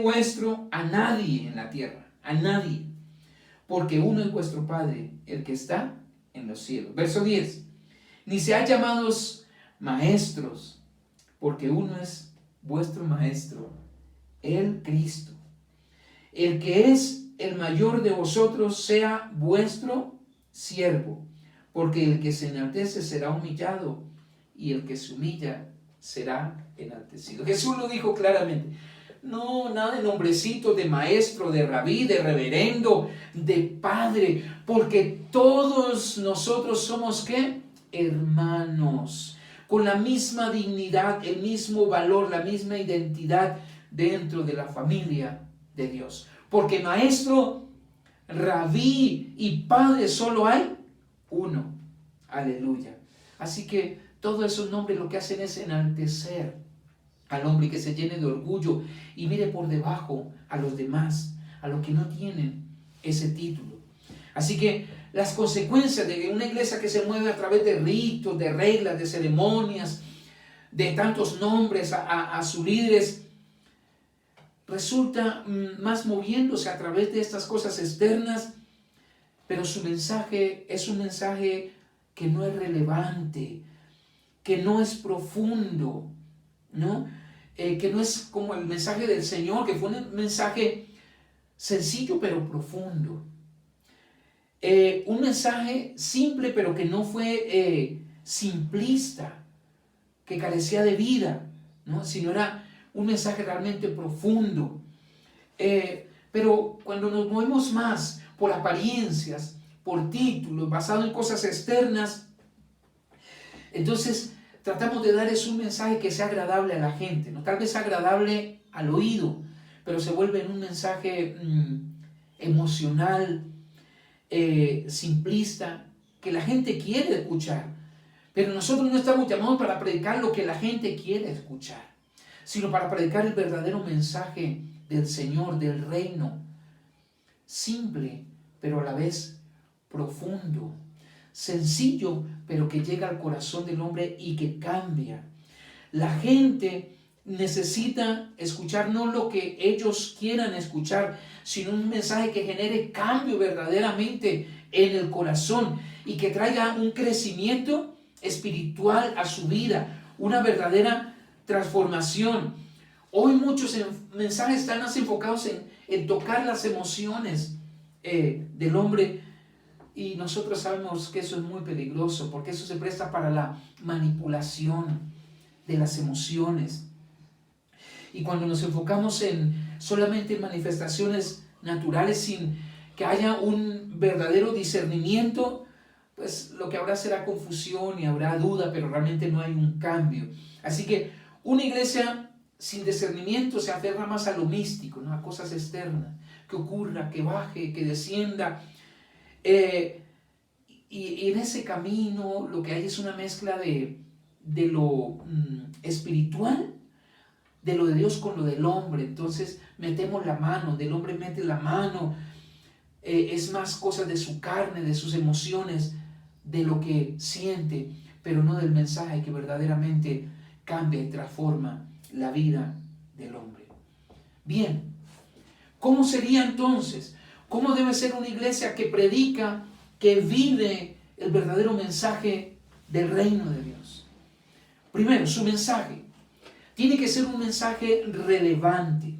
vuestro a nadie en la tierra, a nadie. Porque uno es vuestro Padre, el que está en los cielos. Verso 10. Ni seáis llamados maestros, porque uno es vuestro maestro, el Cristo. El que es el mayor de vosotros sea vuestro siervo, porque el que se enaltece será humillado, y el que se humilla será enaltecido. Jesús lo dijo claramente. No, nada de nombrecito, de maestro, de rabí, de reverendo, de padre, porque todos nosotros somos ¿qué? Hermanos, con la misma dignidad, el mismo valor, la misma identidad dentro de la familia de Dios. Porque maestro, rabí y padre solo hay uno. Aleluya. Así que todos esos nombres lo que hacen es enaltecer al hombre, que se llene de orgullo y mire por debajo a los demás, a los que no tienen ese título. Así que las consecuencias de una iglesia que se mueve a través de ritos, de reglas, de ceremonias, de tantos nombres a sus líderes, resulta más moviéndose a través de estas cosas externas, pero su mensaje es un mensaje que no es relevante, que no es profundo, ¿no? Que no es como el mensaje del Señor, que fue un mensaje sencillo pero profundo. Un mensaje simple pero que no fue simplista, que carecía de vida, ¿no? Sino era un mensaje realmente profundo. Pero cuando nos movemos más por apariencias, por títulos, basado en cosas externas, entonces tratamos de dar un mensaje que sea agradable a la gente, ¿no? Tal vez agradable al oído, pero se vuelve en un mensaje emocional, simplista, que la gente quiere escuchar. Pero nosotros no estamos llamados para predicar lo que la gente quiere escuchar, sino para predicar el verdadero mensaje del Señor, del reino, simple, pero a la vez profundo, sencillo, pero que llega al corazón del hombre y que cambia. La gente necesita escuchar no lo que ellos quieran escuchar, sino un mensaje que genere cambio verdaderamente en el corazón y que traiga un crecimiento espiritual a su vida, una verdadera transformación. Hoy muchos mensajes están más enfocados en tocar las emociones del hombre, y nosotros sabemos que eso es muy peligroso, porque eso se presta para la manipulación de las emociones. Y cuando nos enfocamos solamente en manifestaciones naturales sin que haya un verdadero discernimiento, pues lo que habrá será confusión y habrá duda, pero realmente no hay un cambio. Así que una iglesia sin discernimiento se aferra más a lo místico, ¿no? A cosas externas, que ocurra, que baje, que descienda. Y en ese camino lo que hay es una mezcla de lo espiritual, de lo de Dios con lo del hombre. Entonces metemos la mano, del hombre mete la mano, es más cosas de su carne, de sus emociones, de lo que siente, pero no del mensaje que verdaderamente cambia y transforma la vida del hombre. Bien, ¿cómo sería entonces? ¿Cómo debe ser una iglesia que predica, que vive el verdadero mensaje del reino de Dios? Primero, su mensaje tiene que ser un mensaje relevante.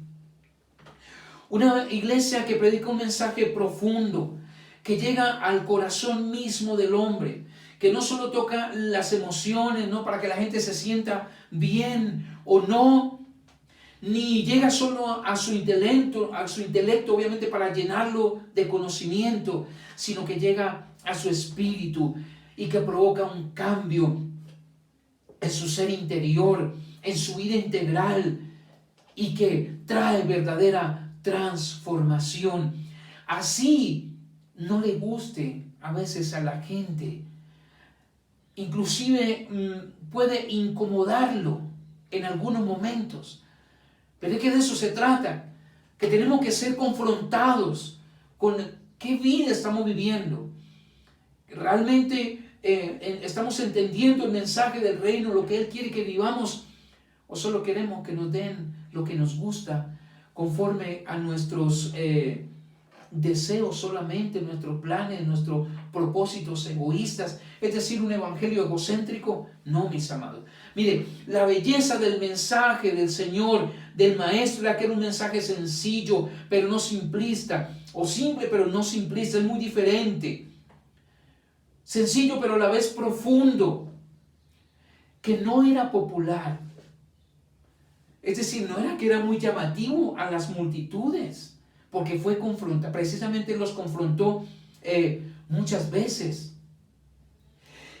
Una iglesia que predica un mensaje profundo, que llega al corazón mismo del hombre, que no solo toca las emociones, ¿no? Para que la gente se sienta bien o no, ni llega solo a su intelecto, obviamente para llenarlo de conocimiento, sino que llega a su espíritu y que provoca un cambio en su ser interior, en su vida integral, y que trae verdadera transformación. Así no le guste a veces a la gente, inclusive puede incomodarlo en algunos momentos, pero es que de eso se trata, que tenemos que ser confrontados con qué vida estamos viviendo. ¿Realmente estamos entendiendo el mensaje del reino, lo que Él quiere que vivamos, o solo queremos que nos den lo que nos gusta conforme a nuestros deseos solamente, nuestros planes, nuestros propósitos egoístas, es decir, un evangelio egocéntrico? No, mis amados. Mire, la belleza del mensaje del Señor, del Maestro, era que era un mensaje sencillo, pero no simplista, o simple, pero no simplista, es muy diferente. Sencillo, pero a la vez profundo, que no era popular. Es decir, no era que era muy llamativo a las multitudes, porque fue confrontado, precisamente los confrontó muchas veces.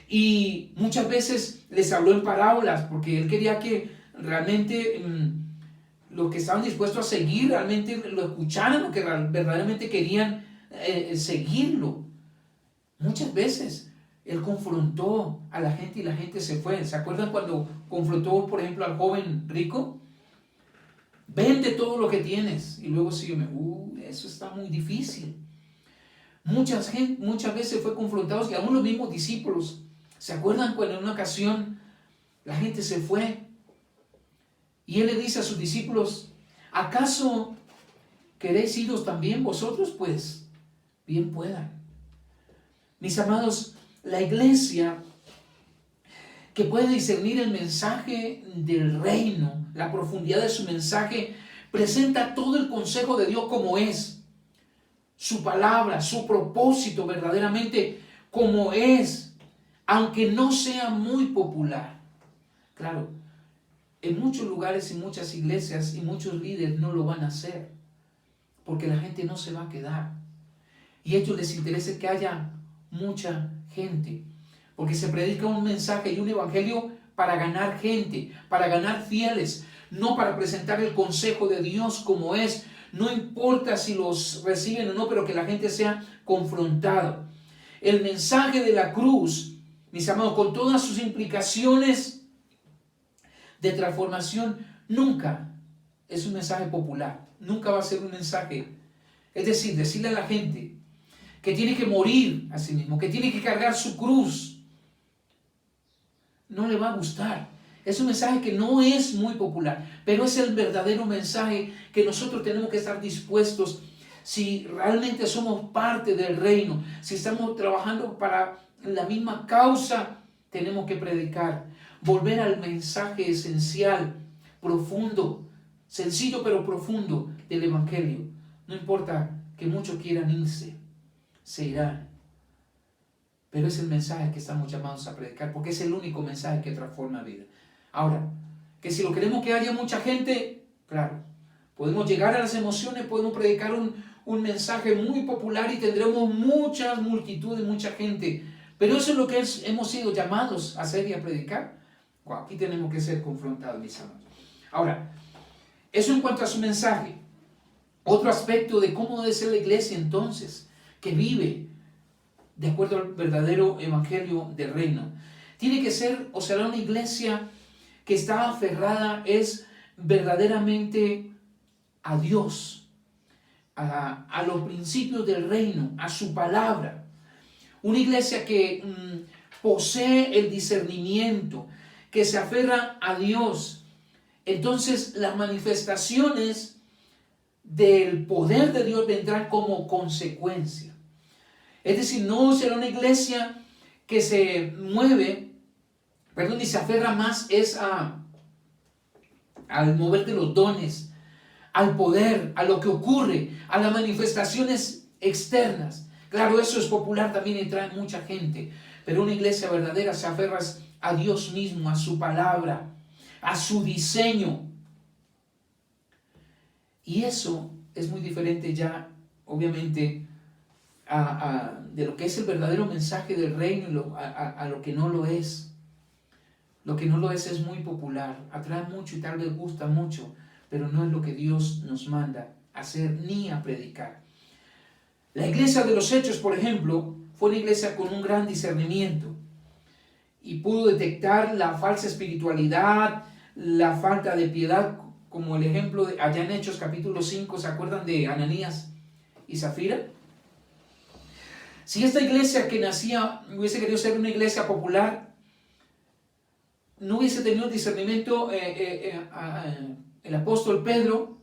Y muchas veces les habló en parábolas, porque Él quería que realmente los que estaban dispuestos a seguir realmente lo escucharan, o que verdaderamente querían seguirlo. Muchas veces Él confrontó a la gente y la gente se fue. ¿Se acuerdan cuando confrontó, por ejemplo, al joven rico? Vende todo lo que tienes y luego sígueme. Eso está muy difícil. Muchas veces fue confrontado, y aún los mismos discípulos. ¿Se acuerdan cuando en una ocasión la gente se fue y Él le dice a sus discípulos: ¿Acaso queréis iros también vosotros? Pues bien puedan. Mis amados, la iglesia que puede discernir el mensaje del reino, la profundidad de su mensaje, presenta todo el consejo de Dios como es, su palabra, su propósito verdaderamente como es, aunque no sea muy popular. Claro, en muchos lugares y muchas iglesias y muchos líderes no lo van a hacer, porque la gente no se va a quedar. Y a ellos les interesa que haya mucha gente, porque se predica un mensaje y un evangelio para ganar gente, para ganar fieles, no para presentar el consejo de Dios como es. No importa si los reciben o no, pero que la gente sea confrontada. El mensaje de la cruz, mis amados, con todas sus implicaciones de transformación, nunca es un mensaje popular, nunca va a ser un mensaje. Es decir, decirle a la gente que tiene que morir a sí mismo, que tiene que cargar su cruz, no le va a gustar. Es un mensaje que no es muy popular, pero es el verdadero mensaje que nosotros tenemos que estar dispuestos, si realmente somos parte del reino, si estamos trabajando para la misma causa, tenemos que predicar, volver al mensaje esencial, profundo, sencillo pero profundo del evangelio. No importa que muchos quieran irse, se irán. Pero es el mensaje que estamos llamados a predicar, porque es el único mensaje que transforma vida. Ahora, que si lo queremos que haya mucha gente, claro, podemos llegar a las emociones, podemos predicar un mensaje muy popular y tendremos muchas multitudes, mucha gente. Pero eso es lo que hemos sido llamados a hacer y a predicar. Aquí tenemos que ser confrontados, mis amados. Ahora, eso en cuanto a su mensaje. Otro aspecto de cómo debe ser la iglesia entonces, que vive de acuerdo al verdadero evangelio del reino. Tiene que ser, o será una iglesia que está aferrada es verdaderamente a Dios, a los principios del reino, a su palabra. Una iglesia que posee el discernimiento, que se aferra a Dios. Entonces las manifestaciones del poder de Dios vendrán como consecuencia. Es decir, no será una iglesia que se mueve, y se aferra más es al mover de los dones, al poder, a lo que ocurre, a las manifestaciones externas. Claro, eso es popular también y trae mucha gente, pero una iglesia verdadera se aferra a Dios mismo, a su palabra, a su diseño. Y eso es muy diferente ya, obviamente, de lo que es el verdadero mensaje del reino a lo que no lo es. Lo que no lo es muy popular, atrae mucho y tal vez gusta mucho, pero no es lo que Dios nos manda a hacer ni a predicar. La iglesia de los Hechos, por ejemplo, fue una iglesia con un gran discernimiento y pudo detectar la falsa espiritualidad, la falta de piedad, como el ejemplo de allá en Hechos capítulo 5, ¿se acuerdan de Ananías y Zafira? Si esta iglesia que nacía hubiese querido ser una iglesia popular, no hubiese tenido el discernimiento el apóstol Pedro,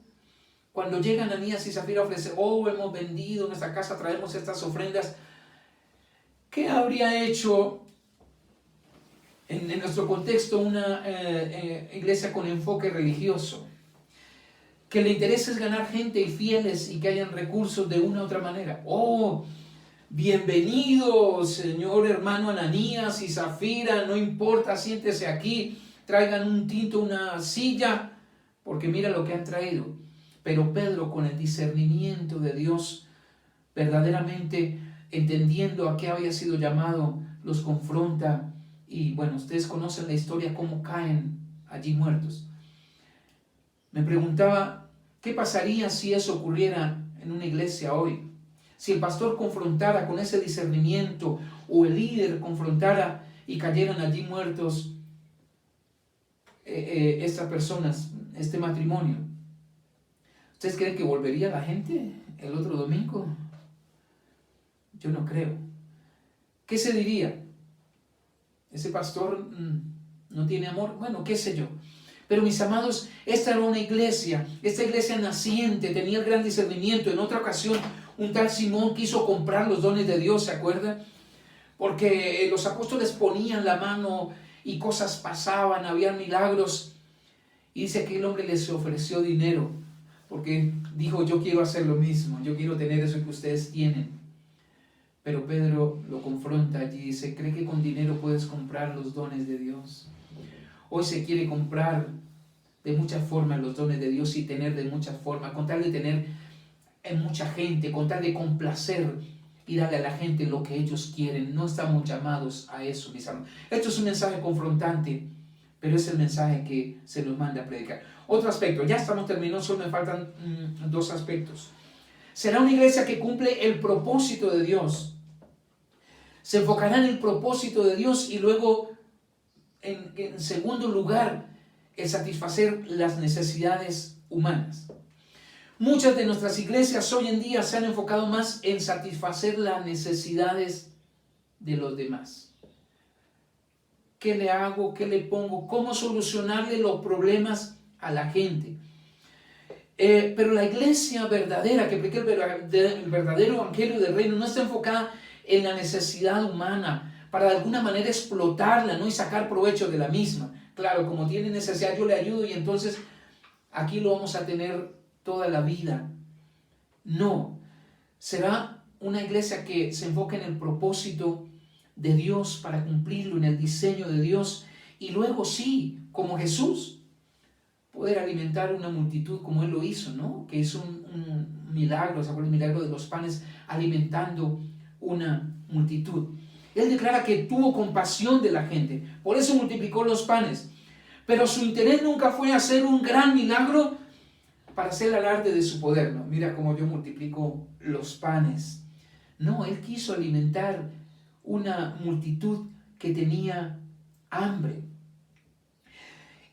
cuando llega Ananías y Zafira a ofrecer, hemos vendido nuestra casa, traemos estas ofrendas. ¿Qué habría hecho en nuestro contexto una iglesia con enfoque religioso? Que le interesa es ganar gente y fieles y que hayan recursos de una u otra manera. Bienvenido, señor hermano Ananías y Zafira, no importa, siéntese aquí, traigan un tinto, una silla, porque mira lo que han traído. Pero Pedro, con el discernimiento de Dios, verdaderamente entendiendo a qué había sido llamado, los confronta. Y bueno, ustedes conocen la historia, cómo caen allí muertos. Me preguntaba, ¿qué pasaría si eso ocurriera en una iglesia hoy? Si el pastor confrontara con ese discernimiento, o el líder confrontara y cayeran allí muertos estas personas, este matrimonio, ¿ustedes creen que volvería la gente el otro domingo? Yo no creo. ¿Qué se diría? ¿Ese pastor no tiene amor? Bueno, qué sé yo. Pero mis amados, esta era una iglesia, esta iglesia naciente, tenía el gran discernimiento. En otra ocasión, un tal Simón quiso comprar los dones de Dios, ¿se acuerdan? Porque los apóstoles ponían la mano y cosas pasaban, había milagros. Y dice que el hombre les ofreció dinero, porque dijo, yo quiero hacer lo mismo, yo quiero tener eso que ustedes tienen. Pero Pedro lo confronta allí y dice, ¿cree que con dinero puedes comprar los dones de Dios? Hoy se quiere comprar de muchas formas los dones de Dios y tener de muchas formas, con tal de tener en mucha gente, con tal de complacer y darle a la gente lo que ellos quieren. No estamos llamados a eso, mis hermanos. Esto es un mensaje confrontante, pero es el mensaje que se nos manda a predicar. Otro aspecto, ya estamos terminando, solo me faltan dos aspectos. Será una iglesia que cumple el propósito de Dios. Se enfocará en el propósito de Dios y luego, en segundo lugar, el satisfacer las necesidades humanas. Muchas de nuestras iglesias hoy en día se han enfocado más en satisfacer las necesidades de los demás. ¿Qué le hago? ¿Qué le pongo? ¿Cómo solucionarle los problemas a la gente? Pero la iglesia verdadera, que predica el verdadero evangelio del reino, no está enfocada en la necesidad humana para de alguna manera explotarla, ¿no? Y sacar provecho de la misma. Claro, como tiene necesidad yo le ayudo y entonces aquí lo vamos a tener toda la vida. No, será una iglesia que se enfoque en el propósito de Dios para cumplirlo, en el diseño de Dios, y luego sí, como Jesús, poder alimentar una multitud como Él lo hizo, ¿no? Que hizo un milagro, ¿se acuerdan el milagro de los panes? Alimentando una multitud. Él declara que tuvo compasión de la gente, por eso multiplicó los panes. Pero su interés nunca fue hacer un gran milagro para hacer alarde de su poder, ¿no? Mira cómo yo multiplico los panes. No, Él quiso alimentar una multitud que tenía hambre.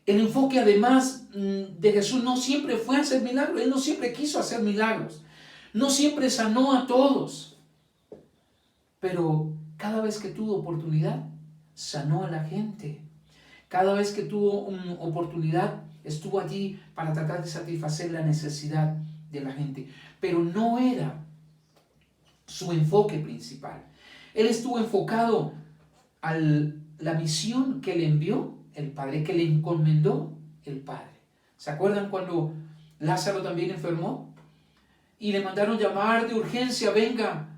El enfoque además de Jesús no siempre fue hacer milagros. Él no siempre quiso hacer milagros. No siempre sanó a todos. Pero cada vez que tuvo oportunidad, sanó a la gente. Cada vez que tuvo una oportunidad, estuvo allí para tratar de satisfacer la necesidad de la gente. Pero no era su enfoque principal. Él estuvo enfocado a la misión que le envió el Padre, que le encomendó el Padre. ¿Se acuerdan cuando Lázaro también enfermó? Y le mandaron llamar de urgencia, venga.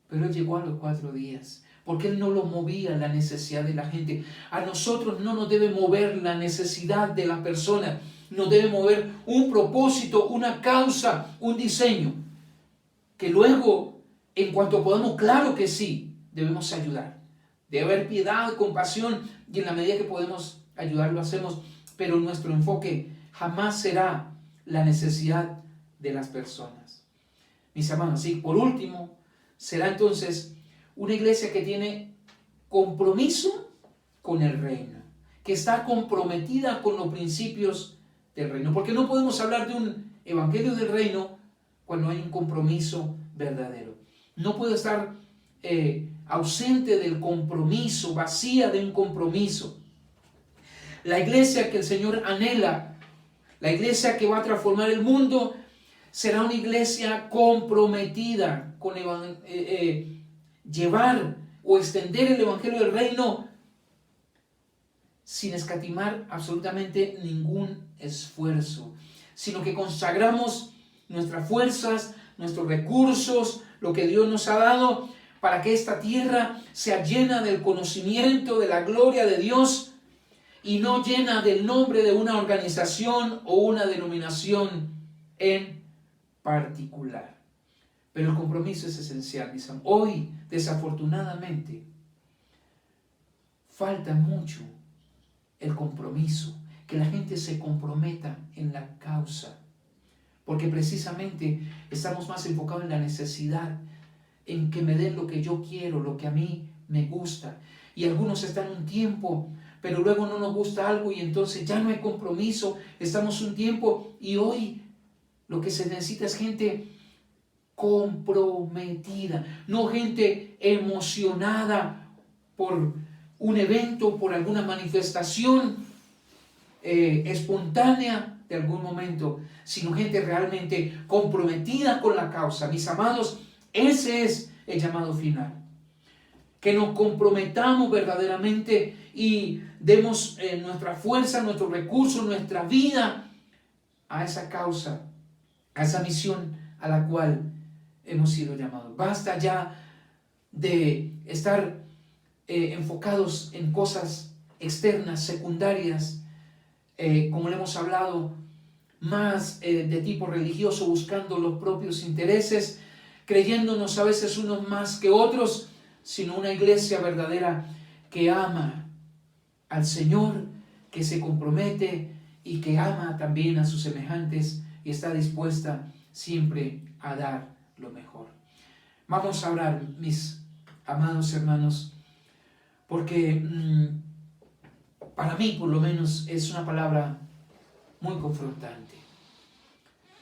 Pero él llegó a los 4 días, porque él no lo movía la necesidad de la gente. A nosotros no nos debe mover la necesidad de la persona, nos debe mover un propósito, una causa, un diseño, que luego, en cuanto podamos, claro que sí, debemos ayudar. Debe haber piedad, compasión, y en la medida que podemos ayudar lo hacemos, pero nuestro enfoque jamás será la necesidad de las personas. Mis hermanos, sí, por último, será entonces una iglesia que tiene compromiso con el reino, que está comprometida con los principios del reino, porque no podemos hablar de un evangelio del reino cuando hay un compromiso verdadero. No puedo estar ausente del compromiso, vacía de un compromiso. La iglesia que el Señor anhela, la iglesia que va a transformar el mundo, será una iglesia comprometida con llevar o extender el evangelio del reino sin escatimar absolutamente ningún esfuerzo, sino que consagramos nuestras fuerzas, nuestros recursos, lo que Dios nos ha dado, para que esta tierra sea llena del conocimiento de la gloria de Dios y no llena del nombre de una organización o una denominación en particular. Pero el compromiso es esencial, mis amigos. Hoy, desafortunadamente, falta mucho el compromiso, que la gente se comprometa en la causa, porque precisamente estamos más enfocados en la necesidad, en que me den lo que yo quiero, lo que a mí me gusta. Y algunos están un tiempo, pero luego no nos gusta algo y entonces ya no hay compromiso. Estamos un tiempo y hoy lo que se necesita es gente comprometida, no gente emocionada por un evento, por alguna manifestación. espontánea de algún momento, sino gente realmente comprometida con la causa. Mis amados, ese es el llamado final. Que nos comprometamos verdaderamente y demos nuestra fuerza, nuestros recursos, nuestra vida a esa causa, a esa misión a la cual hemos sido llamados. Basta ya de estar enfocados en cosas externas, secundarias, como le hemos hablado, más de tipo religioso, buscando los propios intereses, creyéndonos a veces unos más que otros, sino una iglesia verdadera que ama al Señor, que se compromete y que ama también a sus semejantes y está dispuesta siempre a dar lo mejor. Vamos a orar, mis amados hermanos, porque para mí por lo menos es una palabra muy confrontante.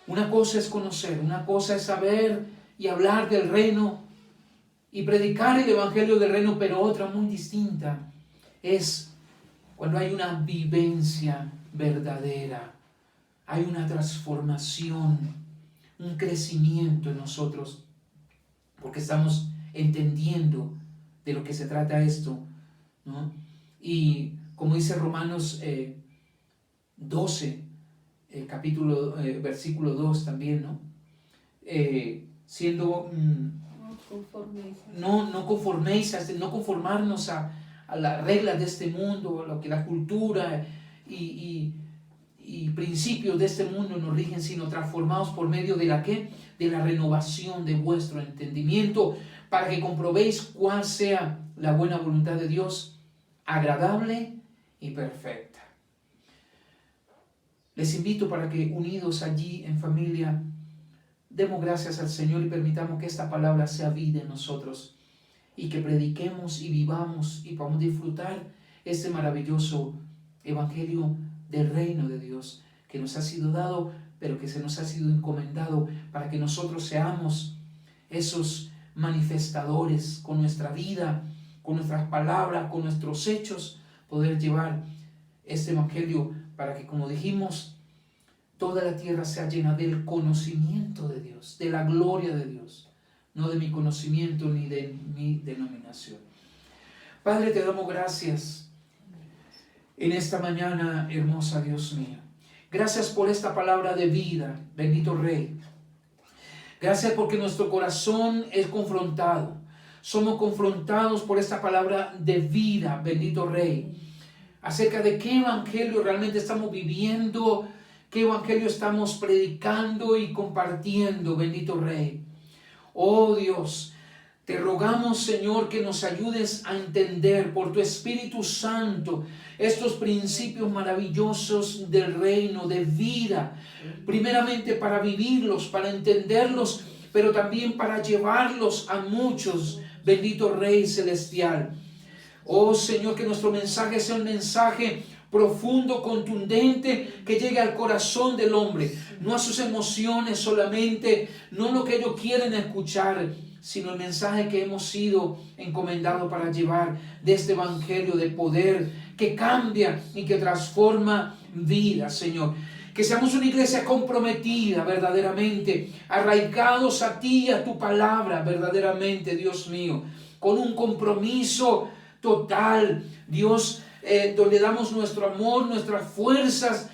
Una cosa es conocer, una cosa es saber y hablar del reino y predicar el evangelio del reino, pero otra muy distinta es cuando hay una vivencia verdadera, hay una transformación, un crecimiento en nosotros, porque estamos entendiendo de lo que se trata esto, ¿no? Y como dice Romanos 12, versículo 2 también, ¿no? Siendo no conformarnos a las reglas de este mundo, a lo que la cultura y principios de este mundo nos rigen, sino transformados por medio de la ¿qué? De la renovación de vuestro entendimiento, para que comprobéis cuál sea la buena voluntad de Dios, agradable y perfecta. Les invito para que unidos allí en familia demos gracias al Señor y permitamos que esta palabra sea vida en nosotros y que prediquemos y vivamos y podamos disfrutar este maravilloso evangelio del reino de Dios que nos ha sido dado, pero que se nos ha sido encomendado para que nosotros seamos esos manifestadores con nuestra vida, con nuestras palabras, con nuestros hechos, poder llevar este evangelio para que, como dijimos, toda la tierra sea llena del conocimiento de Dios, de la gloria de Dios, no de mi conocimiento ni de mi denominación. Padre, te damos gracias en esta mañana hermosa, Dios mío. Gracias por esta palabra de vida, bendito Rey. Gracias porque nuestro corazón es confrontado. Somos confrontados por esta palabra de vida, bendito Rey. Acerca de qué evangelio realmente estamos viviendo, qué evangelio estamos predicando y compartiendo, bendito Rey. Oh Dios, te rogamos, Señor, que nos ayudes a entender por tu Espíritu Santo estos principios maravillosos del reino, de vida, primeramente para vivirlos, para entenderlos, pero también para llevarlos a muchos, bendito Rey Celestial. Oh Señor, que nuestro mensaje sea un mensaje profundo, contundente, que llegue al corazón del hombre, no a sus emociones solamente, no lo que ellos quieren escuchar, sino el mensaje que hemos sido encomendados para llevar de este evangelio de poder que cambia y que transforma vidas, Señor. Que seamos una iglesia comprometida verdaderamente, arraigados a ti y a tu palabra verdaderamente, Dios mío, con un compromiso total, Dios, donde damos nuestro amor, nuestras fuerzas,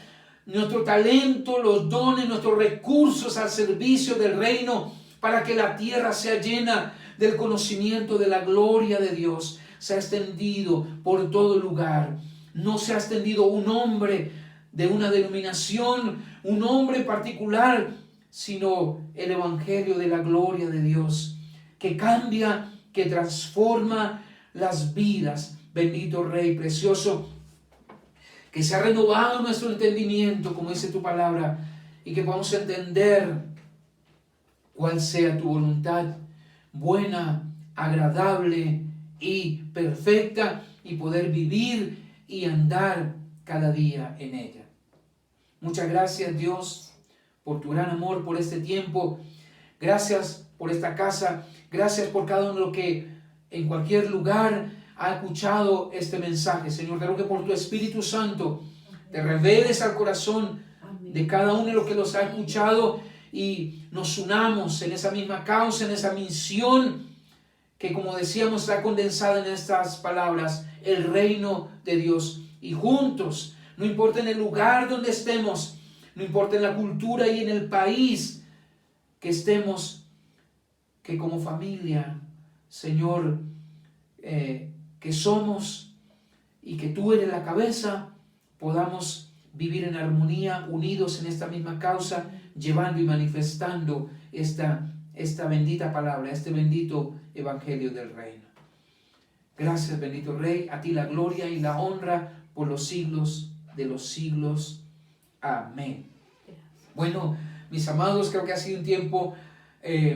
nuestro talento, los dones, nuestros recursos al servicio del reino, para que la tierra sea llena del conocimiento de la gloria de Dios, se ha extendido por todo lugar. No se ha extendido un hombre de una denominación, un hombre particular, sino el evangelio de la gloria de Dios, que cambia, que transforma las vidas. Bendito Rey precioso, que se ha renovado nuestro entendimiento, como dice tu palabra, y que podamos entender cuál sea tu voluntad, buena, agradable y perfecta, y poder vivir y andar cada día en ella. Muchas gracias, Dios, por tu gran amor, por este tiempo. Gracias por esta casa. Gracias por cada uno que en cualquier lugar ha escuchado este mensaje. Señor, te ruego que por tu Espíritu Santo te reveles al corazón de cada uno de los que los ha escuchado y nos unamos en esa misma causa, en esa misión que, como decíamos, está condensada en estas palabras: el reino de Dios. Y juntos, no importa en el lugar donde estemos, no importa en la cultura y en el país que estemos, que como familia, Señor, que somos y que tú eres la cabeza, podamos vivir en armonía, unidos en esta misma causa, llevando y manifestando esta bendita palabra, este bendito evangelio del reino. Gracias, bendito Rey, a ti la gloria y la honra por los siglos de los siglos. Amén. Bueno, mis amados, creo que ha sido un tiempo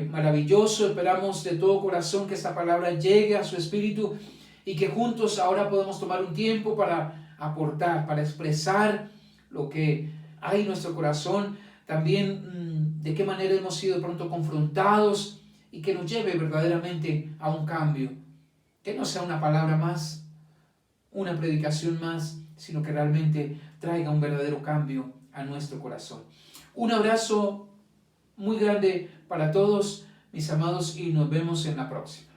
maravilloso. Esperamos de todo corazón que esta palabra llegue a su espíritu y que juntos ahora podamos tomar un tiempo para aportar, para expresar lo que hay en nuestro corazón. También de qué manera hemos sido pronto confrontados y que nos lleve verdaderamente a un cambio. Que no sea una palabra más, una predicación más, sino que realmente traiga un verdadero cambio a nuestro corazón. Un abrazo muy grande para todos, mis amados, y nos vemos en la próxima.